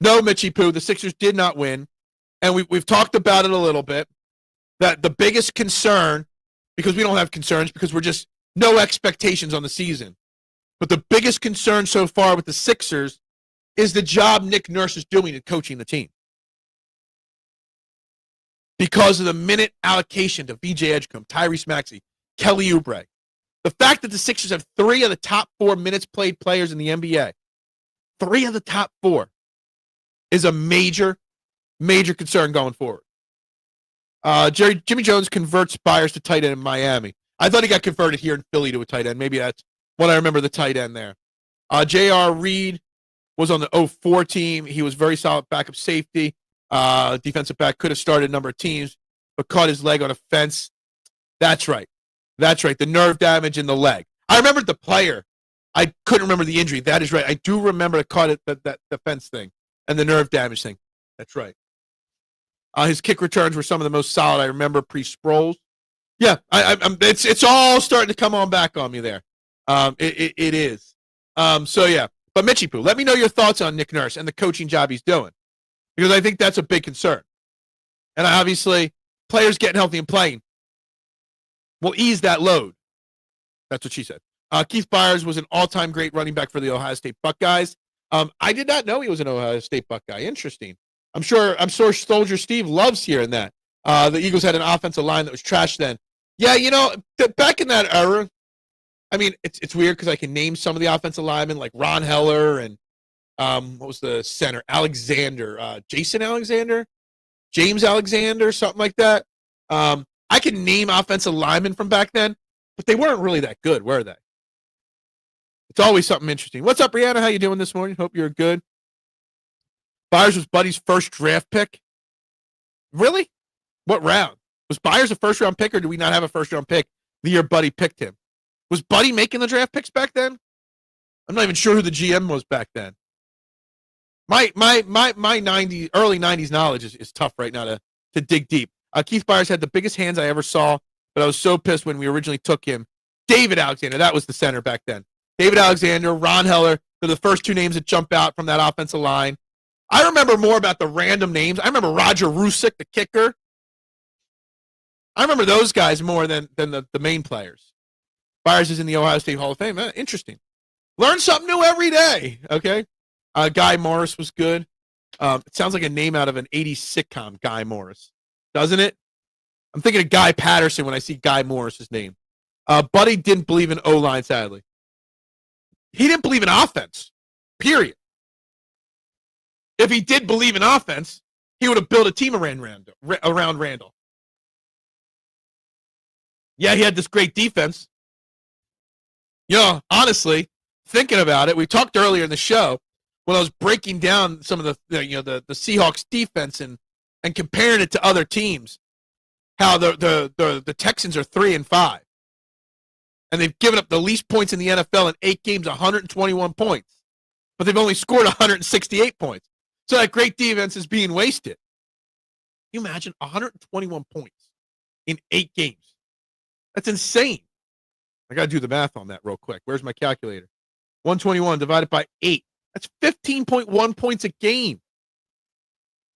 no, Mitchie Poo, the Sixers did not win. And we've talked about it a little bit, that the biggest concern, because we don't have concerns, because we're just no expectations on the season. But the biggest concern so far with the Sixers is the job Nick Nurse is doing in coaching the team. Because of the minute allocation to VJ Edgecombe, Tyrese Maxey, Kelly Oubre. The fact that the Sixers have 3 of the top 4 minutes played players in the NBA, 3 of the top 4, is a major, major concern going forward. Jimmy Jones converts Byers to tight end in Miami. I thought he got converted here in Philly to a tight end. Maybe that's what I remember the tight end there. J.R. Reed was on the 04 team. He was very solid backup safety. Defensive back, could have started a number of teams, but caught his leg on a fence. That's right. The nerve damage in the leg. I remembered the player. I couldn't remember the injury. That is right. I do remember the fence thing and the nerve damage thing. That's right. His kick returns were some of the most solid I remember pre-Sproles. Yeah, it's all starting to come on back on me there. It is. So yeah. But Mitchie Poo, let me know your thoughts on Nick Nurse and the coaching job he's doing, because I think that's a big concern. And obviously, players getting healthy and playing will ease that load. That's what she said. Keith Byers was an all-time great running back for the Ohio State Buckeyes. I did not know he was an Ohio State Buckeye. Interesting. I'm sure Soldier Steve loves hearing that. The Eagles had an offensive line that was trash then. Yeah, back in that era, I mean, it's weird because I can name some of the offensive linemen like Ron Heller and what was the center? Alexander, Jason Alexander, James Alexander, something like that. I can name offensive linemen from back then, but they weren't really that good, were they? It's always something interesting. What's up, Brianna? How you doing this morning? Hope you're good. Byers was Buddy's first draft pick. Really? What round? Was Byers a first-round pick, or do we not have a first-round pick the year Buddy picked him? Was Buddy making the draft picks back then? I'm not even sure who the GM was back then. My 90s, early 90s knowledge is tough right now to dig deep. Keith Byers had the biggest hands I ever saw, but I was so pissed when we originally took him. David Alexander, that was the center back then. David Alexander, Ron Heller, they're the first 2 names that jump out from that offensive line. I remember more about the random names. I remember Roger Rusick, the kicker. I remember those guys more than the main players. Byers is in the Ohio State Hall of Fame. Interesting. Learn something new every day, okay? Guy Morris was good. It sounds like a name out of an 80s sitcom, Guy Morris. Doesn't it? I'm thinking of Guy Patterson when I see Guy Morris's name. Buddy didn't believe in O-line, sadly. He didn't believe in offense, period. If he did believe in offense, he would have built a team around Randall. Yeah, he had this great defense. Honestly, thinking about it, we talked earlier in the show when I was breaking down some of the Seahawks defense and comparing it to other teams, how the Texans are 3-5. And they've given up the least points in the NFL in 8 games, 121 points. But they've only scored 168 points. So that great defense is being wasted. Can you imagine 121 points in 8 games? That's insane. I got to do the math on that real quick. Where's my calculator? 121 divided by 8. That's 15.1 points a game.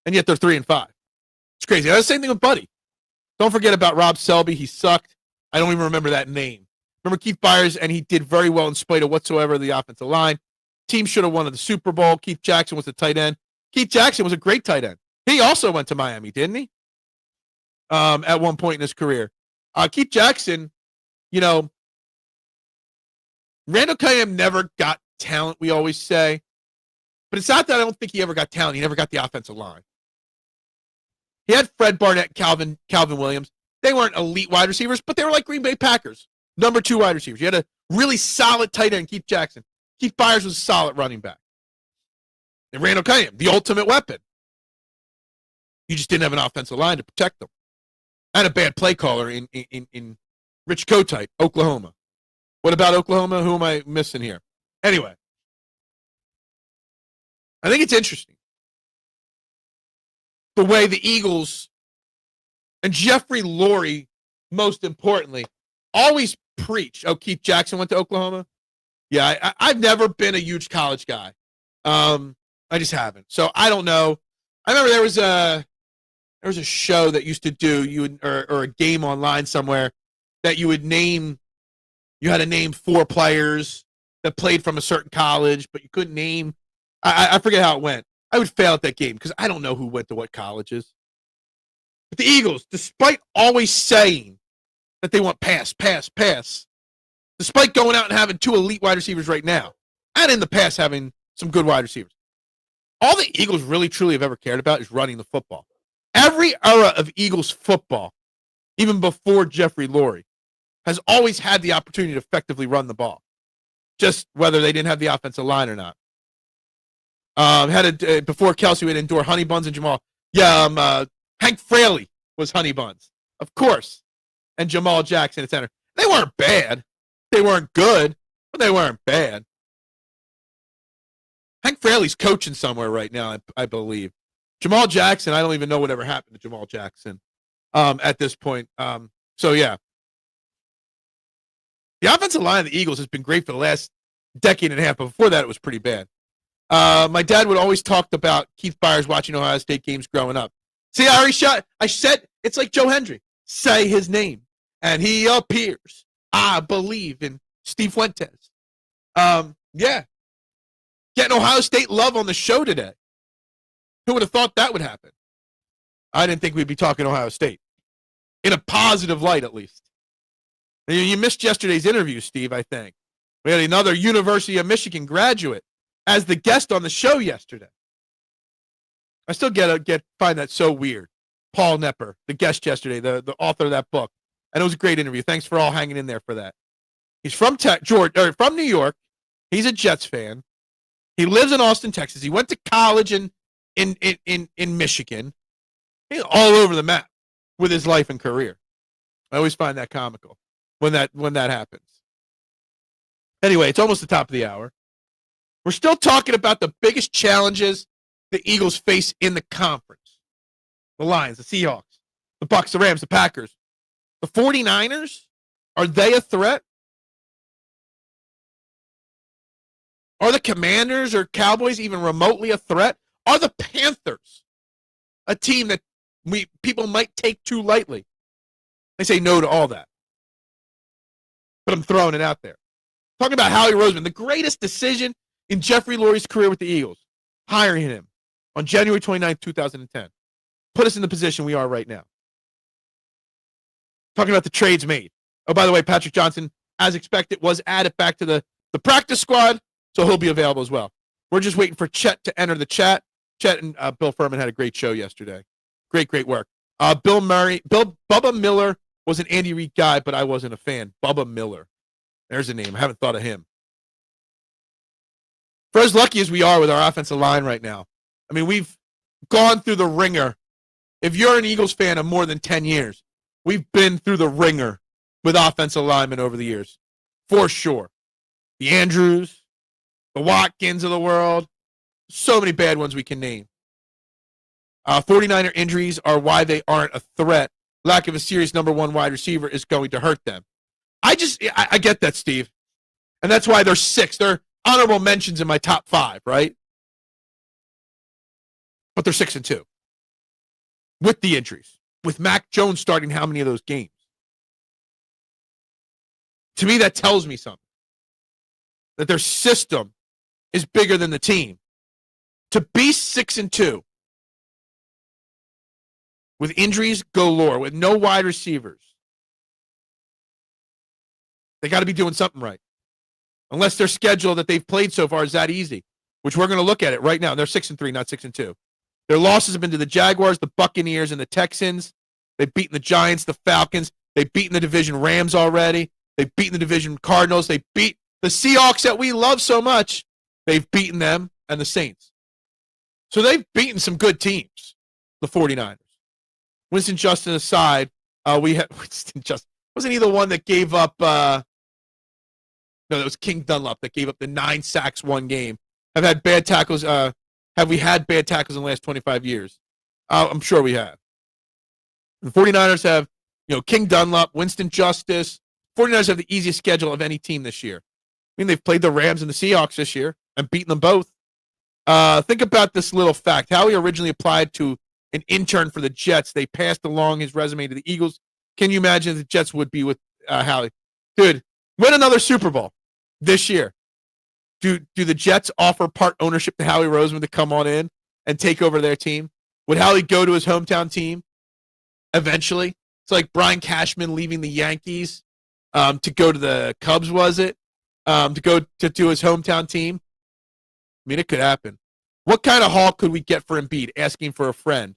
And yet they're 3-5. It's crazy. That's the same thing with Buddy. Don't forget about Rob Selby. He sucked. I don't even remember that name. Remember Keith Byers, and he did very well in spite of whatsoever the offensive line. Team should have won the Super Bowl. Keith Jackson was the tight end. Keith Jackson was a great tight end. He also went to Miami, didn't he? At one point in his career. Keith Jackson, Randall Cunningham never got talent, we always say. But it's not that I don't think he ever got talent. He never got the offensive line. He had Fred Barnett, Calvin Williams. They weren't elite wide receivers, but they were like Green Bay Packers. Number 2 wide receivers. You had a really solid tight end, Keith Jackson. Keith Byers was a solid running back. And Randall Cunningham, the ultimate weapon. You just didn't have an offensive line to protect them. And a bad play caller in Rich Kotite, Oklahoma. What about Oklahoma? Who am I missing here? Anyway, I think it's interesting the way the Eagles and Jeffrey Lurie most importantly, always preach. Oh, Keith Jackson went to Oklahoma? Yeah, I've never been a huge college guy. I just haven't. So I don't know. I remember there was a show that used to do or a game online somewhere that you had to name 4 players that played from a certain college, but you couldn't name. I forget how it went. I would fail at that game because I don't know who went to what colleges. But the Eagles, despite always saying that they want pass, despite going out and having 2 elite wide receivers right now, and in the past having some good wide receivers, all the Eagles really truly have ever cared about is running the football. Every era of Eagles football, even before Jeffrey Lurie, has always had the opportunity to effectively run the ball, just whether they didn't have the offensive line or not. Before Kelsey would endure Honey Buns and Jamal. Yeah, Hank Fraley was Honey Buns, of course, and Jamal Jackson at center. They weren't bad. They weren't good, but they weren't bad. Hank Fraley's coaching somewhere right now, I believe. Jamal Jackson, I don't even know whatever happened to Jamal Jackson at this point. So, yeah. The offensive line of the Eagles has been great for the last decade and a half, but before that, it was pretty bad. My dad would always talk about Keith Byers watching Ohio State games growing up. See, I said, it's like Joe Hendry. Say his name, and he appears. I believe in Steve Fuentes. Yeah. Getting Ohio State love on the show today. Who would have thought that would happen? I didn't think we'd be talking Ohio State. In a positive light, at least. You missed yesterday's interview, Steve, I think. We had another University of Michigan graduate as the guest on the show yesterday. I still find that so weird. Paul Nepper, the guest yesterday, the author of that book. And it was a great interview. Thanks for all hanging in there for that. He's from from New York. He's a Jets fan. He lives in Austin, Texas. He went to college in Michigan. He's all over the map with his life and career. I always find that comical when that happens. Anyway, it's almost the top of the hour. We're still talking about the biggest challenges the Eagles face in the conference. The Lions, the Seahawks, the Bucs, the Rams, the Packers. The 49ers, are they a threat? Are the Commanders or Cowboys even remotely a threat? Are the Panthers a team that people might take too lightly? They say no to all that. But I'm throwing it out there. Talking about Howie Roseman, the greatest decision in Jeffrey Lurie's career with the Eagles, hiring him on January 29th, 2010. Put us in the position we are right now. Talking about the trades made. Oh, by the way, Patrick Johnson, as expected, was added back to the practice squad, so he'll be available as well. We're just waiting for Chet to enter the chat. Chet and Bill Furman had a great show yesterday. Great work. Bubba Miller was an Andy Reid guy, but I wasn't a fan. Bubba Miller. There's a name. I haven't thought of him. For as lucky as we are with our offensive line right now, I mean, we've gone through the ringer. If you're an Eagles fan of more than 10 years, we've been through the ringer with offensive linemen over the years, for sure. The Andrews, the Watkins of the world, so many bad ones we can name. 49er injuries are why they aren't a threat. Lack of a serious number one wide receiver is going to hurt them. I get that, Steve. And that's why they're 6. They're honorable mentions in my top 5, right? But they're 6-2. With the injuries. With Mac Jones starting how many of those games? To me, that tells me something. That their system is bigger than the team. To be 6-2 with injuries galore, with no wide receivers, they got to be doing something right. Unless their schedule that they've played so far is that easy, which we're going to look at it right now. They're 6-3, not 6-2. Their losses have been to the Jaguars, the Buccaneers, and the Texans. They've beaten the Giants, the Falcons. They've beaten the division Rams already. They've beaten the division Cardinals. They beat the Seahawks that we love so much. They've beaten them and the Saints. So they've beaten some good teams, the 49ers. Winston Justin aside, we had Winston Justin. Wasn't he the one that gave up no, that was King Dunlop that gave up the 9 sacks one game. Have had bad tackles. Have we had bad tackles in the last 25 years? I'm sure we have. The 49ers have King Dunlop, Winston Justice. 49ers have the easiest schedule of any team this year. I mean, they've played the Rams and the Seahawks this year and beaten them both. Think about this little fact. Howie originally applied to an intern for the Jets. They passed along his resume to the Eagles. Can you imagine if the Jets would be with Howie? Dude, win another Super Bowl this year. Do the Jets offer part ownership to Howie Roseman to come on in and take over their team? Would Howie go to his hometown team eventually? It's like Brian Cashman leaving the Yankees to go to the Cubs, was it? To go to his hometown team? I mean, it could happen. What kind of haul could we get for Embiid? Asking for a friend.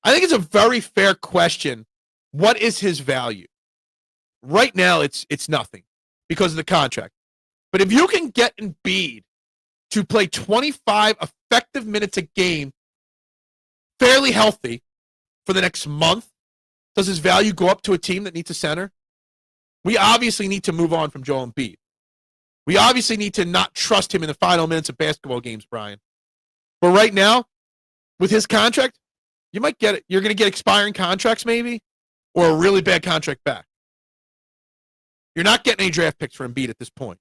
I think it's a very fair question. What is his value? Right now, it's nothing because of the contract. But if you can get Embiid to play 25 effective minutes a game, fairly healthy for the next month, does his value go up to a team that needs a center? We obviously need to move on from Joel Embiid. We obviously need to not trust him in the final minutes of basketball games, Brian. But right now, with his contract, you might get it. You're going to get expiring contracts maybe, or a really bad contract back. You're not getting any draft picks for Embiid at this point.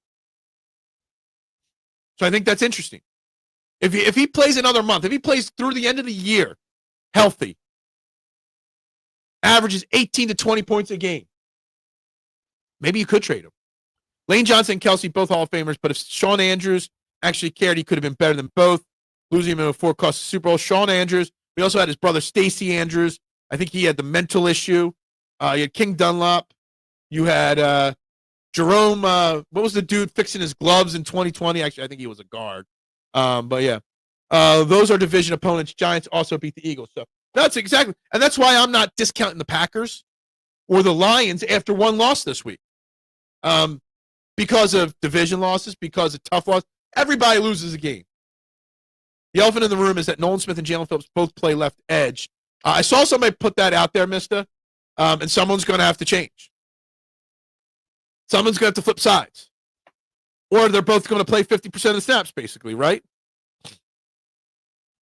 So I think that's interesting. If he plays another month, if he plays through the end of the year healthy, averages 18 to 20 points a game, maybe you could trade him. Lane Johnson and Kelsey, both Hall of Famers, but if Shawn Andrews actually cared, he could have been better than both. Losing him in a 4-cost Super Bowl. Shawn Andrews, we also had his brother Stacey Andrews. I think he had the mental issue. You had King Dunlop. You had Jerome, what was the dude fixing his gloves in 2020? Actually, I think he was a guard. But yeah, those are division opponents. Giants also beat the Eagles. So that's exactly, and that's why I'm not discounting the Packers or the Lions after one loss this week. Because of division losses, because of tough loss. Everybody loses a game. The elephant in the room is that Nolan Smith and Jalen Phillips both play left edge. I saw somebody put that out there, mister, and someone's going to have to change. Someone's going to have to flip sides. Or they're both going to play 50% of the snaps, basically, right?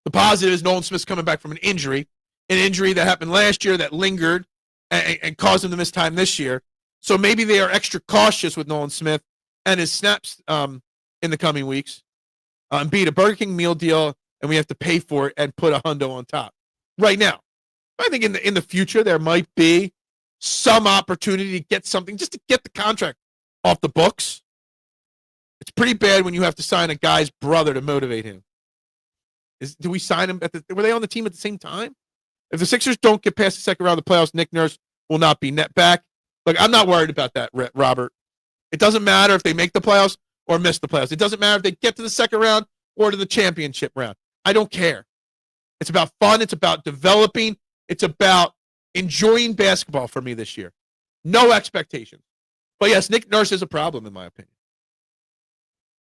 The positive is Nolan Smith's coming back from an injury that happened last year that lingered and caused him to miss time this year. So maybe they are extra cautious with Nolan Smith and his snaps in the coming weeks. Beat a Burger King meal deal, and we have to pay for it and put a hundo on top. Right now, I think in the future there might be some opportunity to get something, just to get the contract off the books. It's pretty bad when you have to sign a guy's brother to motivate him. Do we sign him were they on the team at the same time? If the Sixers don't get past the second round of the playoffs, Nick Nurse will not be net back. Look, I'm not worried about that, Robert. It doesn't matter if they make the playoffs or miss the playoffs. It doesn't matter if they get to the second round or to the championship round. I don't care. It's about fun. It's about developing. It's about enjoying basketball for me this year. No expectations. But yes, Nick Nurse is a problem, in my opinion.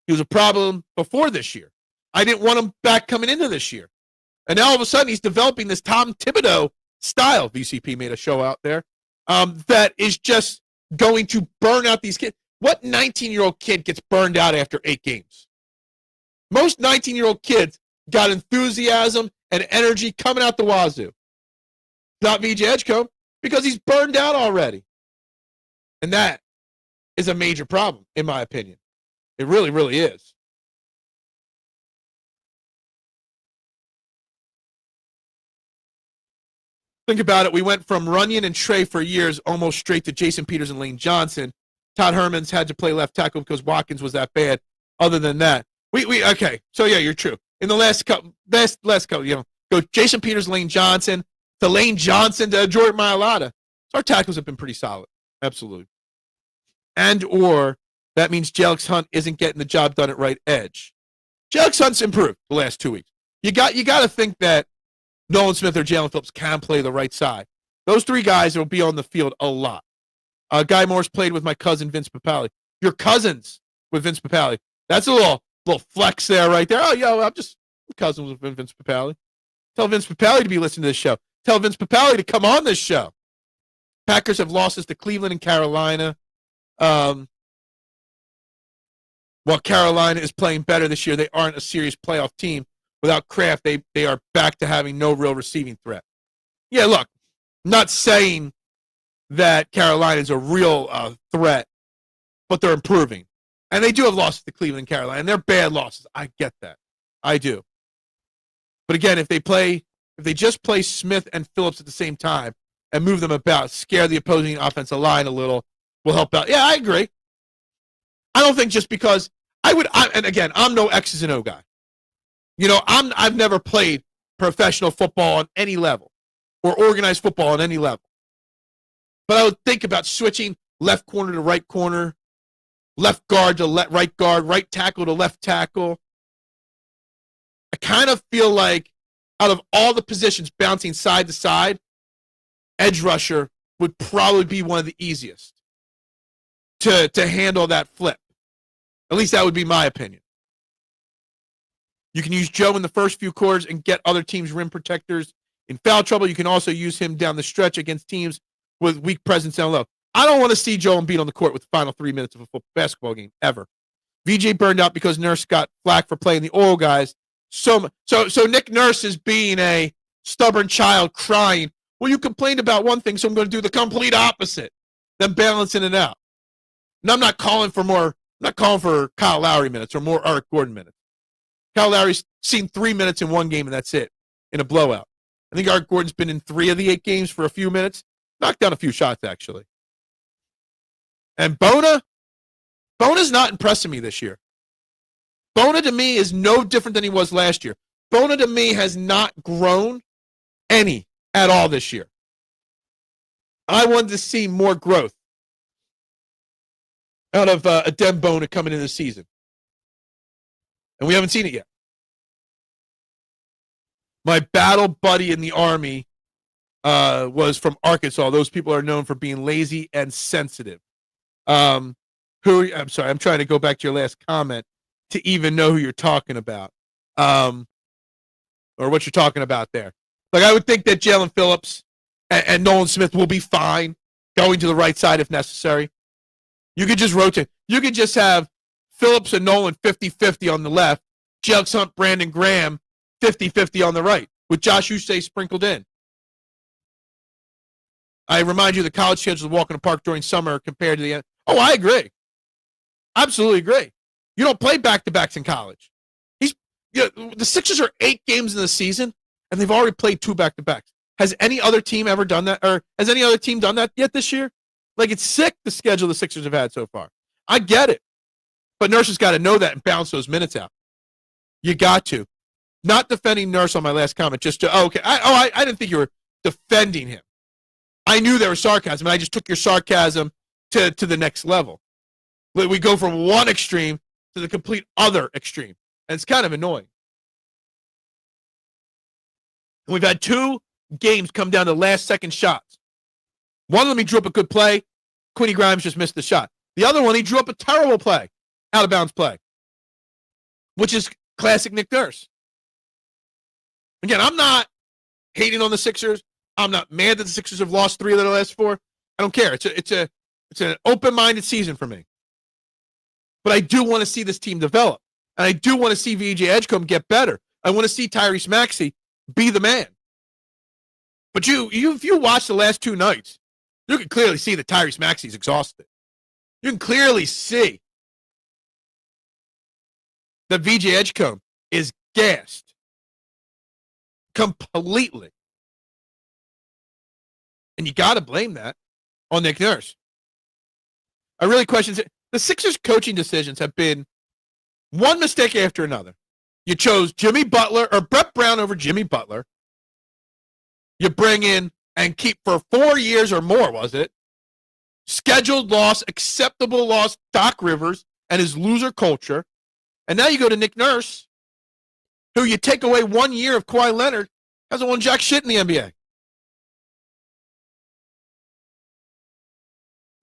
He was a problem before this year. I didn't want him back coming into this year. And now all of a sudden he's developing this Tom Thibodeau style. VCP made a show out there that is just going to burn out these kids. What 19-year-old kid gets burned out after 8 games? Most 19-year-old kids got enthusiasm and energy coming out the wazoo. Not VJ Edgecombe, because he's burned out already. And that is a major problem, in my opinion. It really, really is. Think about it. We went from Runyon and Trey for years almost straight to Jason Peters and Lane Johnson. Todd Herman's had to play left tackle because Watkins was that bad. Other than that, we okay. So yeah, you're true. In the last couple, go Jason Peters, Lane Johnson, to Lane Johnson to Jordan Mailata. So our tackles have been pretty solid, absolutely. And or that means Jelix Hunt isn't getting the job done at right edge. Jelix Hunt's improved the last 2 weeks. You got to think that Nolan Smith or Jalen Phillips can play the right side. Those 3 guys will be on the field a lot. Guy Morris played with my cousin Vince Papale. Your cousins with Vince Papale. That's a little flex there, right there. Oh, yo, I'm just cousins with Vince Papale. Tell Vince Papale to be listening to this show. Tell Vince Papale to come on this show. Packers have losses to Cleveland and Carolina. While Carolina is playing better this year, they aren't a serious playoff team. Without Kraft, they are back to having no real receiving threat. Yeah, look, I'm not saying that Carolina is a real threat, but they're improving. And they do have losses to Cleveland and Carolina, and they're bad losses. I get that. I do. But again, if they just play Smith and Phillips at the same time and move them about, scare the opposing offensive line a little, will help out. Yeah, I agree. I don't think just because and again, I'm no X's and O guy. You know, I've never played professional football on any level or organized football on any level. But I would think about switching left corner to right corner, left guard to right guard, right tackle to left tackle. I kind of feel like out of all the positions bouncing side to side, edge rusher would probably be one of the easiest to handle that flip. At least that would be my opinion. You can use Joe in the first few quarters and get other teams' rim protectors in foul trouble. You can also use him down the stretch against teams with weak presence down low. I don't want to see Joel Embiid on the court with the final 3 minutes of a basketball game, ever. VJ burned out because Nurse got flack for playing the oil guys. So Nick Nurse is being a stubborn child crying, well, you complained about one thing, so I'm going to do the complete opposite, then balancing it out. And I'm not calling for Kyle Lowry minutes or more Eric Gordon minutes. Kyle Lowry's seen 3 minutes in one game, and that's it, in a blowout. I think Eric Gordon's been in 3 of the 8 games for a few minutes. Knocked down a few shots, actually. And Bona's not impressing me this year. Bona, to me, is no different than he was last year. Bona, to me, has not grown any at all this year. I wanted to see more growth out of Adem Bona coming into the season. And we haven't seen it yet. My battle buddy in the Army was from Arkansas. Those people are known for being lazy and sensitive. I'm sorry, I'm trying to go back to your last comment to even know who you're talking about, or what you're talking about there. Like, I would think that Jalen Phillips and Nolan Smith will be fine going to the right side if necessary. You could just rotate. You could just have Phillips and Nolan 50-50 on the left, Jelks Hunt, Brandon Graham 50-50 on the right, with Josh Uche sprinkled in. I remind you the college schedule of walk in the park during summer compared to the end. Oh, I agree. Absolutely agree. You don't play back-to-backs in college. The Sixers are 8 games in the season, and they've already played 2 back-to-backs. Has any other team ever done that? Or has any other team done that yet this year? Like, it's sick, the schedule the Sixers have had so far. I get it. But Nurse has got to know that and balance those minutes out. You got to. Not defending Nurse on my last comment. Just to, okay. I didn't think you were defending him. I knew there was sarcasm, and I just took your sarcasm to the next level. We go from one extreme to the complete other extreme. And it's kind of annoying. And we've had 2 games come down to last-second shots. One of them, he drew up a good play. Quinny Grimes just missed the shot. The other one, he drew up a terrible play, out-of-bounds play, which is classic Nick Nurse. Again, I'm not hating on the Sixers. I'm not mad that the Sixers have lost 3 of their last 4. I don't care. It's an open-minded season for me. But I do want to see this team develop. And I do want to see VJ Edgecombe get better. I want to see Tyrese Maxey be the man. But if you watch the last 2 nights, you can clearly see that Tyrese Maxey's exhausted. You can clearly see that VJ Edgecombe is gassed completely. And you got to blame that on Nick Nurse. I really question the Sixers' coaching decisions have been one mistake after another. You chose Jimmy Butler or Brett Brown over Jimmy Butler. You bring in and keep for 4 years or more, was it? Scheduled loss, acceptable loss, Doc Rivers and his loser culture. And now you go to Nick Nurse, who you take away 1 year of Kawhi Leonard, hasn't won jack shit in the NBA.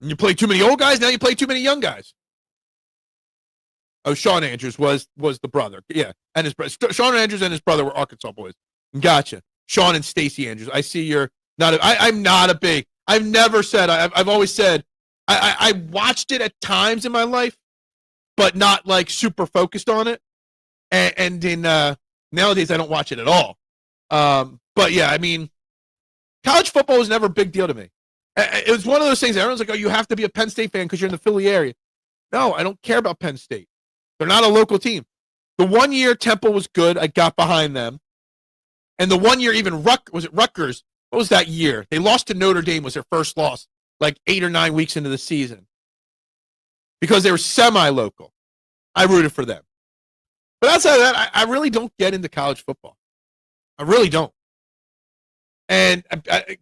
And you play too many old guys, now you play too many young guys. Oh, Sean Andrews was the brother. Yeah, and his Sean Andrews and his brother were Arkansas boys. Gotcha. Sean and Stacey Andrews. I see you're not. I'm not a big. I've never said. I've always said. I watched it at times in my life, but not like super focused on it. And in nowadays, I don't watch it at all. But yeah, I mean, college football was never a big deal to me. It was one of those things. Everyone's like, oh, you have to be a Penn State fan because you're in the Philly area. No, I don't care about Penn State. They're not a local team. The 1 year Temple was good. I got behind them. And the 1 year even Rutgers? What was that year? They lost to Notre Dame, was their first loss, like 8 or 9 weeks into the season. Because they were semi-local. I rooted for them. But outside of that, I really don't get into college football. I really don't. And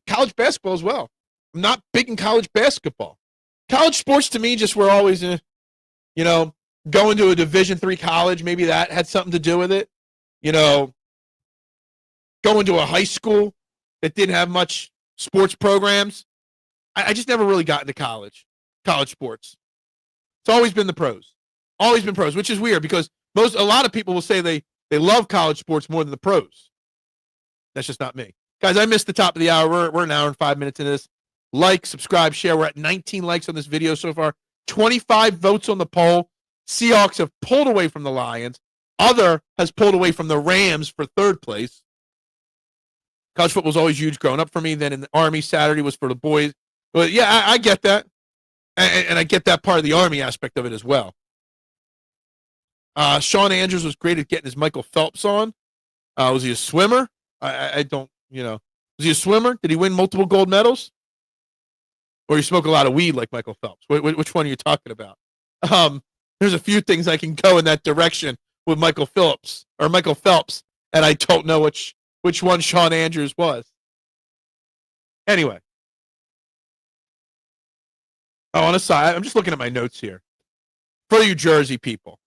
college basketball as well. I'm not big in college basketball. College sports to me just were always, going to a Division III college. Maybe that had something to do with it. Going to a high school that didn't have much sports programs. I just never really got into college sports. It's always been the pros. Always been pros, which is weird because a lot of people will say they love college sports more than the pros. That's just not me. Guys, I missed the top of the hour. We're an hour and 5 minutes into this. Like, subscribe, share. We're at 19 likes on this video so far. 25 votes on the poll. Seahawks have pulled away from the Lions. Other has pulled away from the Rams for third place. College football was always huge growing up for me. Then in the Army, Saturday was for the boys. But yeah, I get that. And I get that part of the Army aspect of it as well. Shawn Andrews was great at getting his Michael Phelps on. Was he a swimmer? I don't, Was he a swimmer? Did he win multiple gold medals? Or you smoke a lot of weed like Michael Phelps? Which one are you talking about? There's a few things I can go in that direction with Michael Phelps, and I don't know which one Shawn Andrews was. Anyway. On a side, I'm just looking at my notes here. For you Jersey people,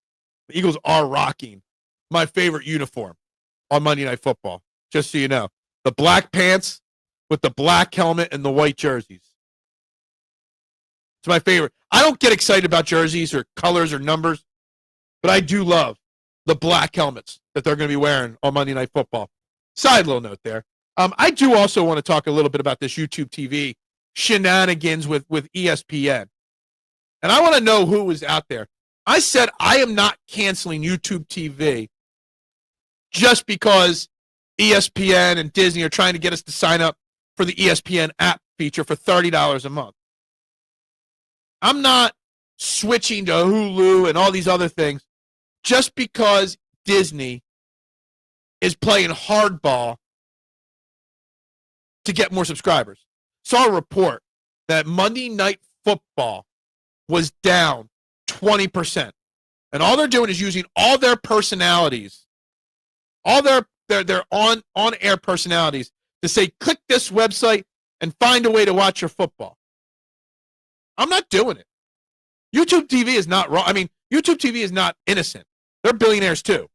the Eagles are rocking my favorite uniform on Monday Night Football, just so you know. The black pants with the black helmet and the white jerseys. It's my favorite. I don't get excited about jerseys or colors or numbers, but I do love the black helmets that they're going to be wearing on Monday Night Football. Side little note there. I do also want to talk a little bit about this YouTube TV shenanigans with ESPN. And I want to know who was out there. I said I am not canceling YouTube TV just because ESPN and Disney are trying to get us to sign up for the ESPN app feature for $30 a month. I'm not switching to Hulu and all these other things just because Disney is playing hardball to get more subscribers. Saw a report that Monday Night Football was down 20%. And all they're doing is using all their personalities, all their on-air personalities to say, click this website and find a way to watch your football. I'm not doing it. YouTube TV is not wrong. I mean, YouTube TV is not innocent. They're billionaires too.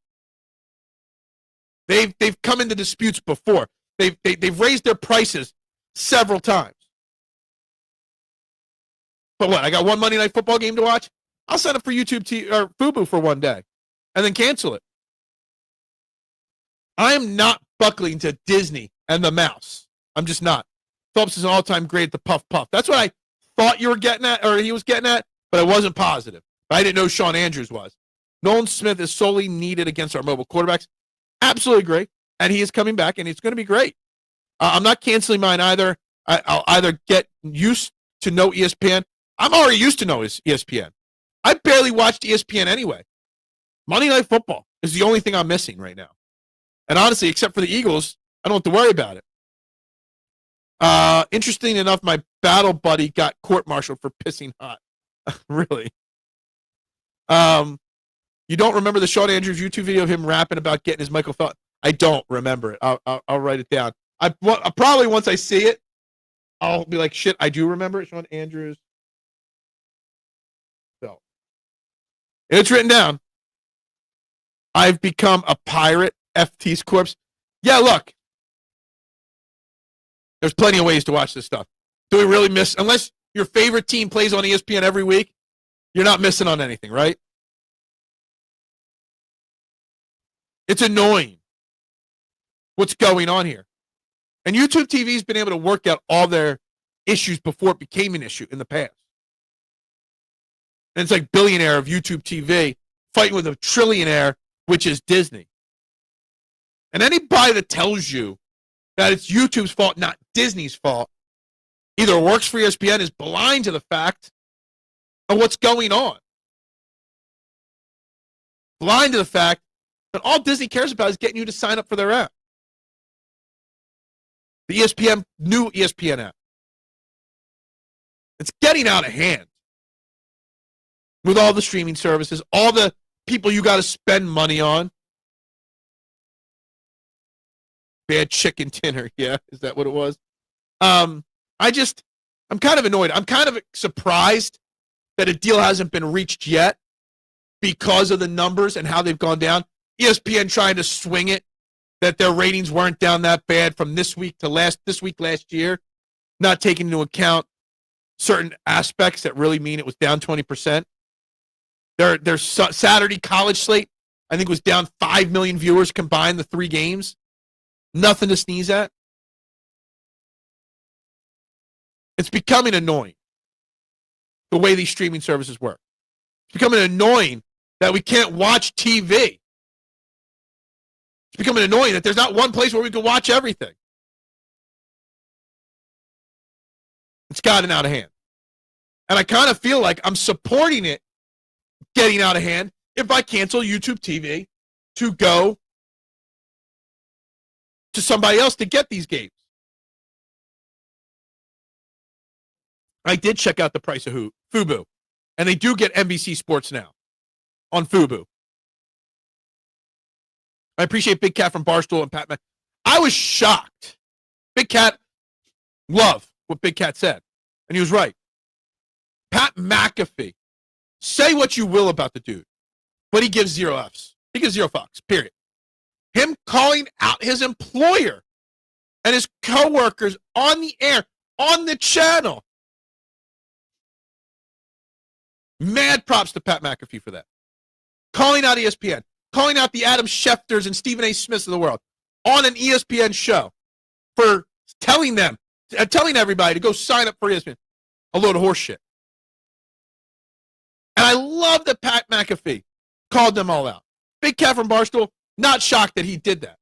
They've come into disputes before. They've raised their prices several times. But what? I got one Monday Night Football game to watch? I'll sign up for YouTube TV or FUBU for one day and then cancel it. I am not buckling to Disney and the mouse. I'm just not. Phillips is an all-time great at the puff puff. That's what I thought you were getting at, or he was getting at, but I wasn't positive. I didn't know Shawn Andrews was. Nolan Smith is solely needed against our mobile quarterbacks. Absolutely great. And he is coming back, and it's going to be great. I'm not canceling mine either. I'll either get used to no ESPN. I'm already used to no ESPN. I barely watched ESPN anyway. Monday Night Football is the only thing I'm missing right now. And honestly, except for the Eagles, I don't have to worry about it. Interesting enough, my battle buddy got court-martialed for pissing hot. Really? You don't remember the Shawn Andrews YouTube video of him rapping about getting his Michael Phelps? I don't remember it. I'll write it down. I probably once I see it, I'll be like, shit, I do remember it. Shawn Andrews. So it's written down. I've become a pirate. FT's corpse. Yeah, look. There's plenty of ways to watch this stuff. Do we really miss? Unless your favorite team plays on ESPN every week, you're not missing on anything, right? It's annoying what's going on here. And YouTube TV's been able to work out all their issues before it became an issue in the past. And it's like billionaire of YouTube TV fighting with a trillionaire, which is Disney. And anybody that tells you that it's YouTube's fault, not Disney's fault, either works for ESPN, is blind to the fact of what's going on. Blind to the fact that all Disney cares about is getting you to sign up for their app. The ESPN, new ESPN app. It's getting out of hand with all the streaming services, all the people you got to spend money on. Bad chicken dinner, yeah, is that what it was? I'm kind of annoyed. I'm kind of surprised that a deal hasn't been reached yet because of the numbers and how they've gone down. ESPN trying to swing it that their ratings weren't down that bad from this week last year, not taking into account certain aspects that really mean it was down 20%. Their Saturday college slate, I think, was down 5 million viewers combined, the 3 games. Nothing to sneeze at. It's becoming annoying the way these streaming services work. It's becoming annoying that we can't watch TV. It's becoming annoying that there's not one place where we can watch everything. It's gotten out of hand. And I kind of feel like I'm supporting it getting out of hand if I cancel YouTube TV to go to somebody else to get these games. I did check out the price of Fubo, and they do get NBC Sports now on Fubo. I appreciate Big Cat from Barstool and Pat McAfee. I was shocked. Big Cat, love what Big Cat said, and he was right. Pat McAfee, say what you will about the dude, but he gives 0 Fs. He gives 0 fucks, period. Him calling out his employer and his coworkers on the air, on the channel. Mad props to Pat McAfee for that. Calling out ESPN, calling out the Adam Schefters and Stephen A. Smiths of the world on an ESPN show for telling everybody to go sign up for ESPN. A load of horse shit. And I love that Pat McAfee called them all out. Big Cat from Barstool, not shocked that he did that.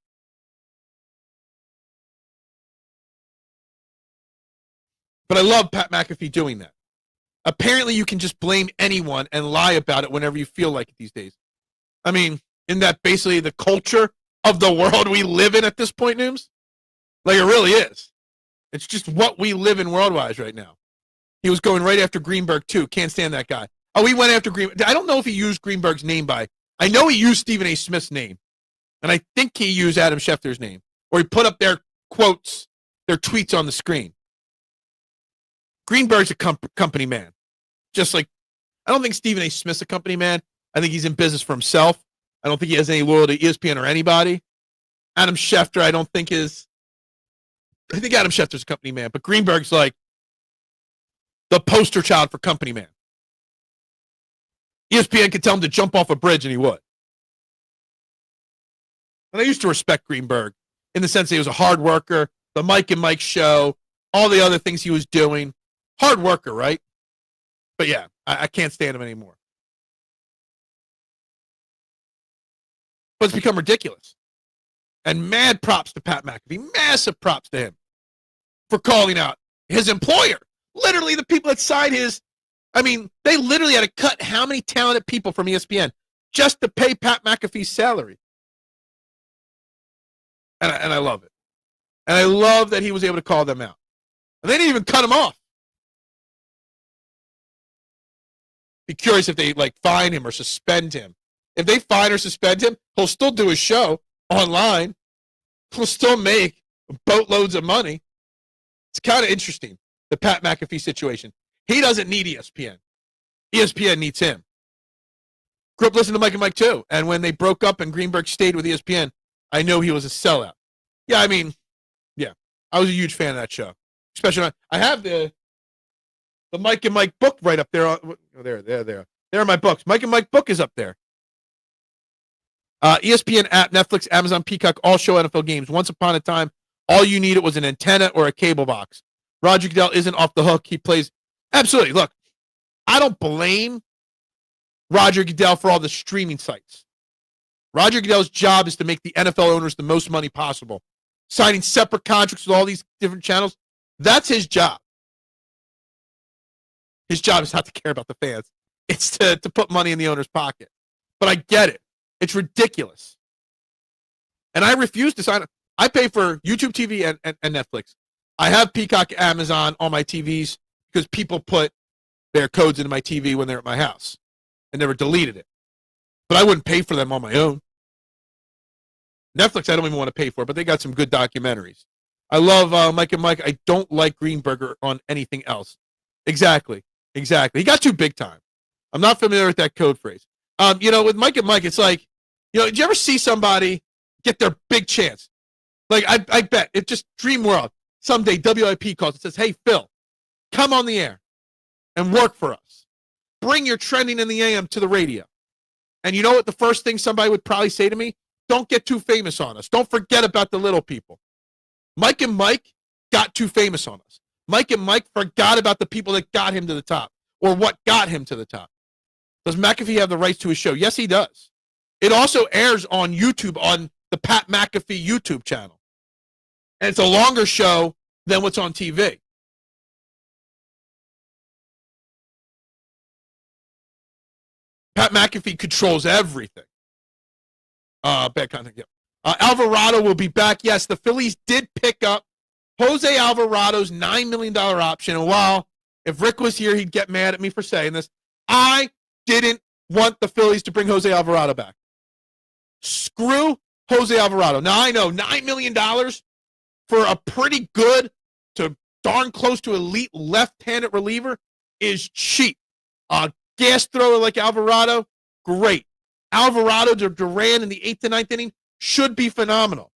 But I love Pat McAfee doing that. Apparently, you can just blame anyone and lie about it whenever you feel like it these days. I mean, isn't that basically the culture of the world we live in at this point, Nooms? Like, it really is. It's just what we live in world-wise right now. He was going right after Greenberg, too. Can't stand that guy. Oh, he went after Greenberg. I don't know if he used Greenberg's name I know he used Stephen A. Smith's name. And I think he used Adam Schefter's name. Or he put up their quotes, their tweets on the screen. Greenberg's a company man. Just like, I don't think Stephen A. Smith's a company man. I think he's in business for himself. I don't think he has any loyalty to ESPN or anybody. Adam Schefter, I think Adam Schefter's a company man, but Greenberg's like the poster child for company man. ESPN could tell him to jump off a bridge and he would. And I used to respect Greenberg in the sense that he was a hard worker, the Mike and Mike show, all the other things he was doing. Hard worker, right? But yeah, I can't stand him anymore. But it's become ridiculous. And mad props to Pat McAfee. Massive props to him for calling out his employer. Literally the people that signed they literally had to cut how many talented people from ESPN just to pay Pat McAfee's salary. And I love it. And I love that he was able to call them out. And they didn't even cut him off. Be curious if they fine him or suspend him. If they fine or suspend him, he'll still do his show online. He'll still make boatloads of money. It's kind of interesting, the Pat McAfee situation. He doesn't need ESPN. ESPN needs him. Grew up listening to Mike and Mike too. And when they broke up and Greenberg stayed with ESPN, I know he was a sellout. Yeah, I was a huge fan of that show. Especially, I have the Mike and Mike book right up there. There are my books. Mike and Mike book is up there. ESPN app, Netflix, Amazon, Peacock, all show NFL games. Once upon a time, all you needed was an antenna or a cable box. Roger Goodell isn't off the hook. He plays. Absolutely. Look, I don't blame Roger Goodell for all the streaming sites. Roger Goodell's job is to make the NFL owners the most money possible. Signing separate contracts with all these different channels, that's his job. His job is not to care about the fans. It's to put money in the owner's pocket. But I get it. It's ridiculous. And I refuse to sign up. I pay for YouTube TV and Netflix. I have Peacock, Amazon on my TVs because people put their codes into my TV when they're at my house and never deleted it. But I wouldn't pay for them on my own. Netflix, I don't even want to pay for, but they got some good documentaries. I love Mike and Mike. I don't like Greenberger on anything else. Exactly. He got too big time. I'm not familiar with that code phrase. With Mike and Mike, it's like, did you ever see somebody get their big chance? Like, I bet, it's just dream world. Someday WIP calls and says, hey, Phil, come on the air and work for us. Bring your trending in the AM to the radio. And you know what the first thing somebody would probably say to me? Don't get too famous on us. Don't forget about the little people. Mike and Mike got too famous on us. Mike and Mike forgot about the people that got him to the top or what got him to the top. Does McAfee have the rights to his show? Yes, he does. It also airs on YouTube on the Pat McAfee YouTube channel. And it's a longer show than what's on TV. Pat McAfee controls everything. Bad content, yeah. Alvarado will be back. Yes, the Phillies did pick up Jose Alvarado's $9 million option. And while if Rick was here, he'd get mad at me for saying this, I didn't want the Phillies to bring Jose Alvarado back. Screw Jose Alvarado. Now, I know $9 million for a pretty good to darn close to elite left-handed reliever is cheap. A gas thrower like Alvarado, great. Alvarado to Duran in the 8th to 9th inning should be phenomenal.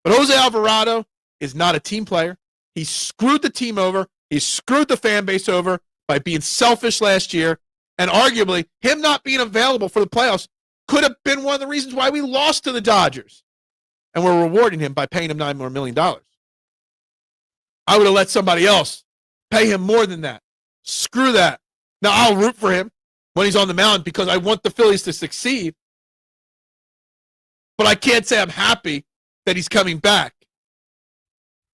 But Jose Alvarado is not a team player. He screwed the team over. He screwed the fan base over by being selfish last year. And arguably, him not being available for the playoffs could have been one of the reasons why we lost to the Dodgers. And we're rewarding him by paying him $9 more million. I would have let somebody else pay him more than that. Screw that. Now, I'll root for him when he's on the mound because I want the Phillies to succeed. But I can't say I'm happy that he's coming back.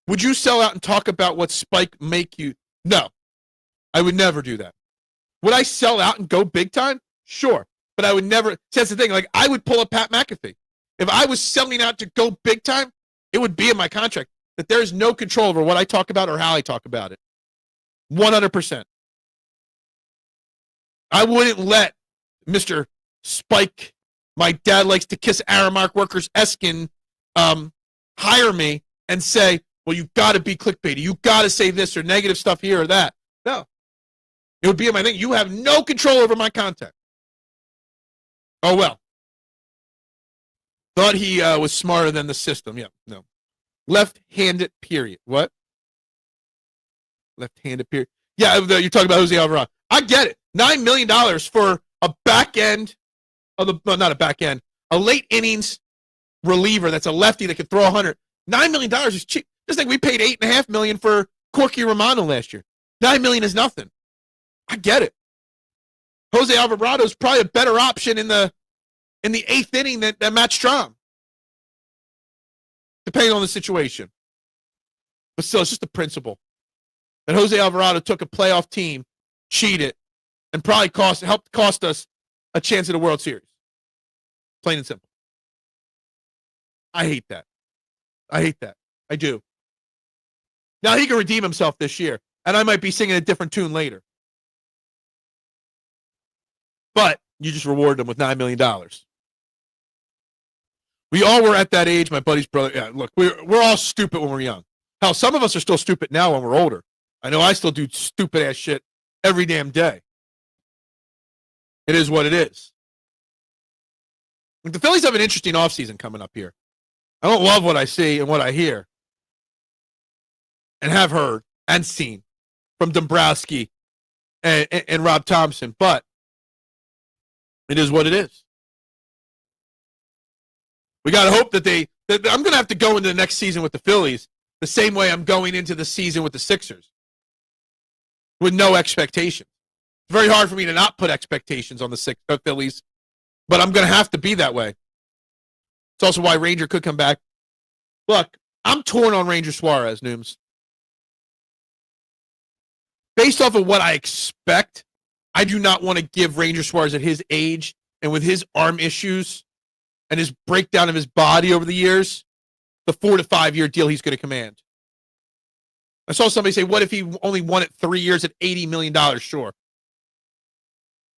Would you sell out and talk about what Spike make you? No, I would never do that. Would I sell out and go big time? Sure, but I would never. See, that's the thing. Like, I would pull a Pat McAfee. If I was selling out to go big time, it would be in my contract that there is no control over what I talk about or how I talk about it. 100%. I wouldn't let Mr. Spike, my dad likes to kiss Aramark workers Eskin, hire me and say, well, you got to be clickbaity. You got to say this or negative stuff here or that. No. It would be in my thing. You have no control over my content. Oh, well. Thought he was smarter than the system. Yeah, no. Left-handed, period. What? Left-handed, period. Yeah, you're talking about Jose Alvarado. I get it. $9 million for a back end of the, well, not a back end, a late innings reliever that's a lefty that can throw 100. $9 million is cheap. Just like we paid $8.5 million for Corky Romano last year. $9 million is nothing. I get it. Jose Alvarado is probably a better option in the 8th inning than Matt Strahm, depending on the situation. But still, it's just the principle that Jose Alvarado took a playoff team, cheated, and probably helped cost us a chance at a World Series. Plain and simple. I hate that. I do. Now, he can redeem himself this year, and I might be singing a different tune later. But you just rewarded him with $9 million. We all were at that age, my buddy's brother. Yeah, look, we're all stupid when we're young. Hell, some of us are still stupid now when we're older. I know I still do stupid-ass shit every damn day. It is what it is. The Phillies have an interesting offseason coming up here. I don't love what I see and what I hear and have heard and seen from Dombrowski and Rob Thompson, but it is what it is. We got to hope that I'm going to have to go into the next season with the Phillies the same way I'm going into the season with the Sixers, with no expectations. It's very hard for me to not put expectations on the Phillies, but I'm going to have to be that way. It's also why Ranger could come back. Look, I'm torn on Ranger Suarez, Nooms. based off of what I expect, I do not want to give Ranger Suarez at his age and with his arm issues and his breakdown of his body over the years, the 4 to 5 year deal he's going to command. I saw somebody say, what if he only won it 3 years at $80 million? Sure.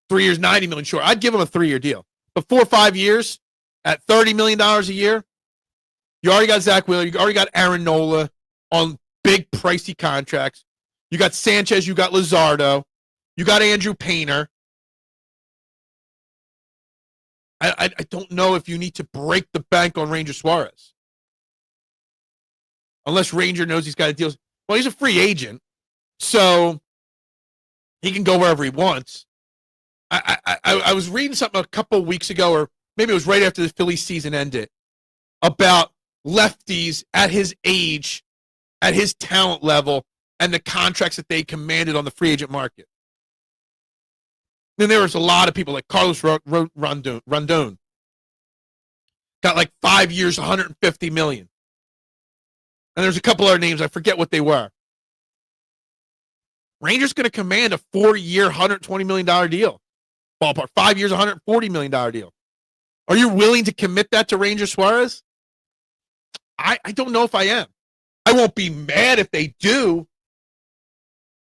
3 years, $90 million, sure. I'd give him a 3-year deal. But 4 or 5 years at $30 million a year, you already got Zach Wheeler. You already got Aaron Nola on big, pricey contracts. You got Sanchez. You got Luzardo. You got Andrew Painter. I don't know if you need to break the bank on Ranger Suarez. Unless Ranger knows he's got a deal. Well, he's a free agent, so he can go wherever he wants. I was reading something a couple of weeks ago, or maybe it was right after the Phillies season ended, about lefties at his age, at his talent level, and the contracts that they commanded on the free agent market. Then there was a lot of people like Carlos Rondon. Got like 5 years, $150 million. And there's a couple other names, I forget what they were. Rangers going to command a 4-year, $120 million deal. Ballpark. 5 years, $140 million deal. Are you willing to commit that to Ranger Suarez? I don't know if I am. I won't be mad if they do,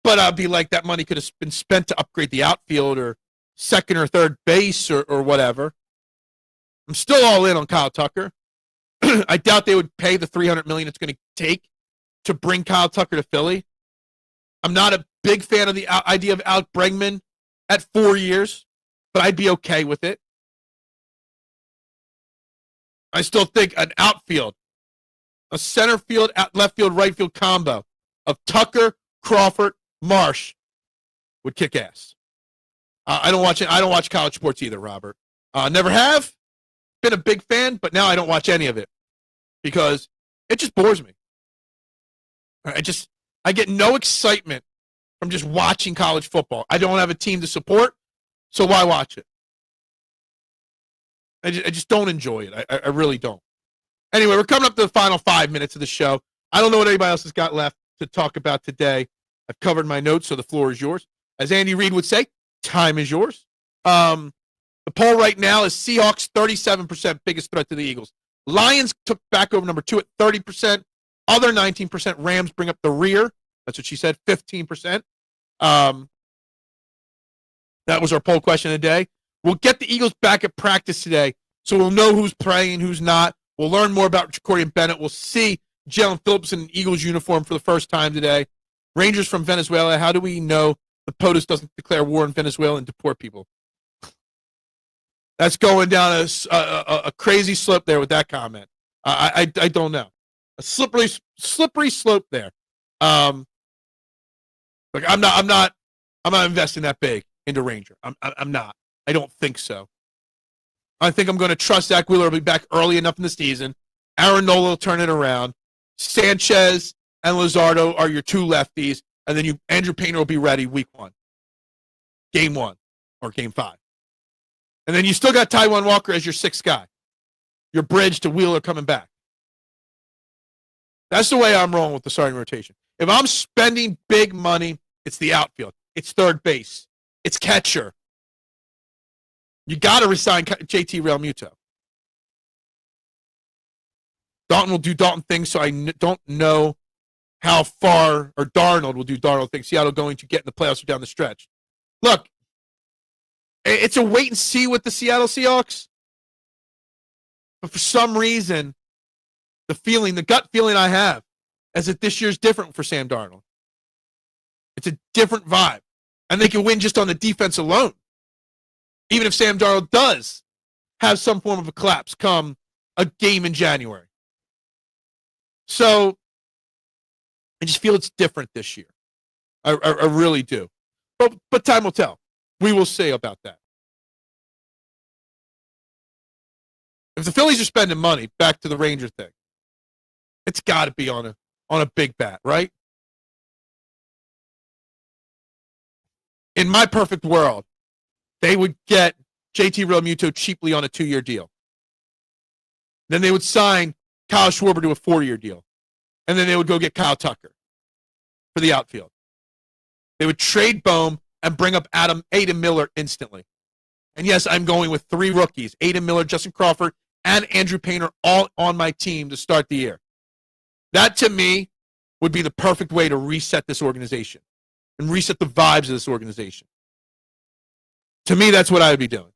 but I'll be like, that money could have been spent to upgrade the outfield or second or third base or whatever. I'm still all in on Kyle Tucker. I doubt they would pay the $300 million it's going to take to bring Kyle Tucker to Philly. I'm not a big fan of the idea of Alec Bregman at 4 years, but I'd be okay with it. I still think an outfield, a center field, left field, right field combo of Tucker, Crawford, Marsh would kick ass. I don't watch college sports either, Robert. Never have. Been a big fan, but now I don't watch any of it because it just bores me. I get no excitement from just watching college football. I don't have a team to support, so why watch it? I just don't enjoy it. I really don't. Anyway, we're coming up to the final 5 minutes of the show. I don't know what anybody else has got left to talk about today. I've covered my notes, so the floor is yours. As Andy Reid would say, time is yours. The poll right now is Seahawks 37% biggest threat to the Eagles. Lions took back over number 2 at 30%. Other 19%. Rams bring up the rear. That's what she said, 15%. That was our poll question of the day. We'll get the Eagles back at practice today, so we'll know who's playing, who's not. We'll learn more about Jacorian Bennett. We'll see Jaelan Phillips in an Eagles uniform for the first time today. Rangers from Venezuela. How do we know the POTUS doesn't declare war on Venezuela and deport people? That's going down a crazy slope there with that comment. I don't know. A slippery slope there. Like I'm not investing that big into Ranger. I'm not. I don't think so. I think I'm going to trust Zach Wheeler will be back early enough in the season. Aaron Nola will turn it around. Sanchez and Luzardo are your two lefties, and then Andrew Painter will be ready week 1, game 1, or game 5. And then you still got Taijuan Walker as your 6th guy, your bridge to Wheeler coming back. That's the way I'm rolling with the starting rotation. If I'm spending big money, it's the outfield. It's third base. It's catcher. You got to resign JT Realmuto. Dalton will do Dalton things, so I don't know how far, or Darnold will do Darnold things. Seattle going to get in the playoffs or down the stretch. Look, it's a wait and see with the Seattle Seahawks. But for some reason, the gut feeling I have is that this year's different for Sam Darnold. It's a different vibe. And they can win just on the defense alone. Even if Sam Darnold does have some form of a collapse come a game in January. So I just feel it's different this year. I really do. But time will tell. We will see about that. If the Phillies are spending money, back to the Ranger thing, it's got to be on a big bat, right? In my perfect world, they would get JT Realmuto cheaply on a 2-year deal. Then they would sign Kyle Schwarber to a 4-year deal. And then they would go get Kyle Tucker for the outfield. They would trade Bohm and bring up Aiden Miller instantly. And yes, I'm going with 3 rookies, Aiden Miller, Justin Crawford, and Andrew Painter, all on my team to start the year. That, to me, would be the perfect way to reset this organization and reset the vibes of this organization. To me, that's what I would be doing.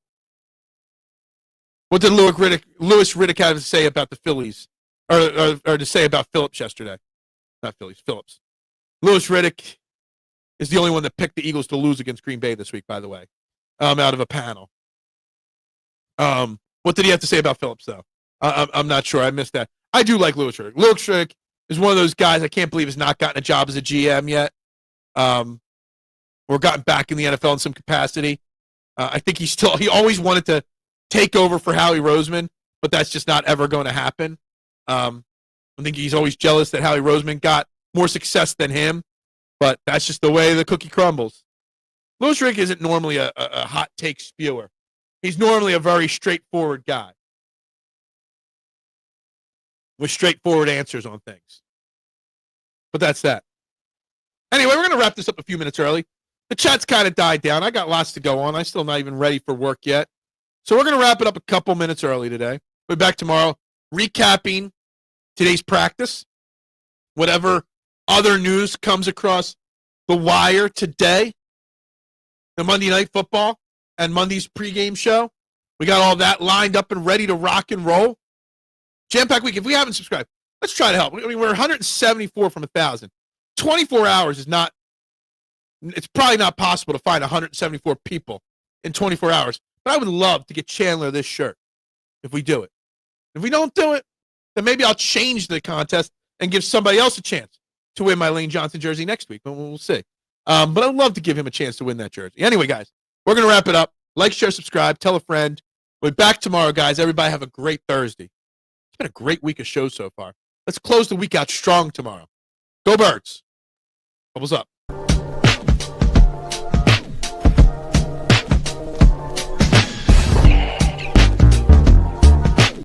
What did Louis Riddick have to say about the Phillies, or to say about Phillips yesterday? Not Phillies, Phillips. Louis Riddick is the only one that picked the Eagles to lose against Green Bay this week, by the way, out of a panel. What did he have to say about Phillips, though? I'm not sure. I missed that. I do like Louis Riddick. Louis Riddick is one of those guys I can't believe has not gotten a job as a GM yet, or gotten back in the NFL in some capacity. I think he always wanted to take over for Howie Roseman, but that's just not ever going to happen. I think he's always jealous that Howie Roseman got more success than him, but that's just the way the cookie crumbles. Louis Riddick isn't normally a hot take spewer. He's normally a very straightforward guy with straightforward answers on things. But that's that. Anyway, we're going to wrap this up a few minutes early. The chat's kind of died down. I got lots to go on. I'm still not even ready for work yet. So we're going to wrap it up a couple minutes early today. We'll be back tomorrow recapping today's practice, whatever other news comes across the wire today, the Monday Night Football and Monday's pregame show. We got all that lined up and ready to rock and roll. Jam-packed week. If we haven't subscribed, let's try to help. I mean, we're 174 from 1,000. 24 hours is not, it's probably not possible to find 174 people in 24 hours. But I would love to get Chandler this shirt if we do it. If we don't do it, then maybe I'll change the contest and give somebody else a chance to win my Lane Johnson jersey next week. We'll see. But I'd love to give him a chance to win that jersey. Anyway, guys, we're going to wrap it up. Like, share, subscribe, tell a friend. We'll be back tomorrow, guys. Everybody have a great Thursday. It's been a great week of shows so far. Let's close the week out strong tomorrow. Go Birds. Bubbles up.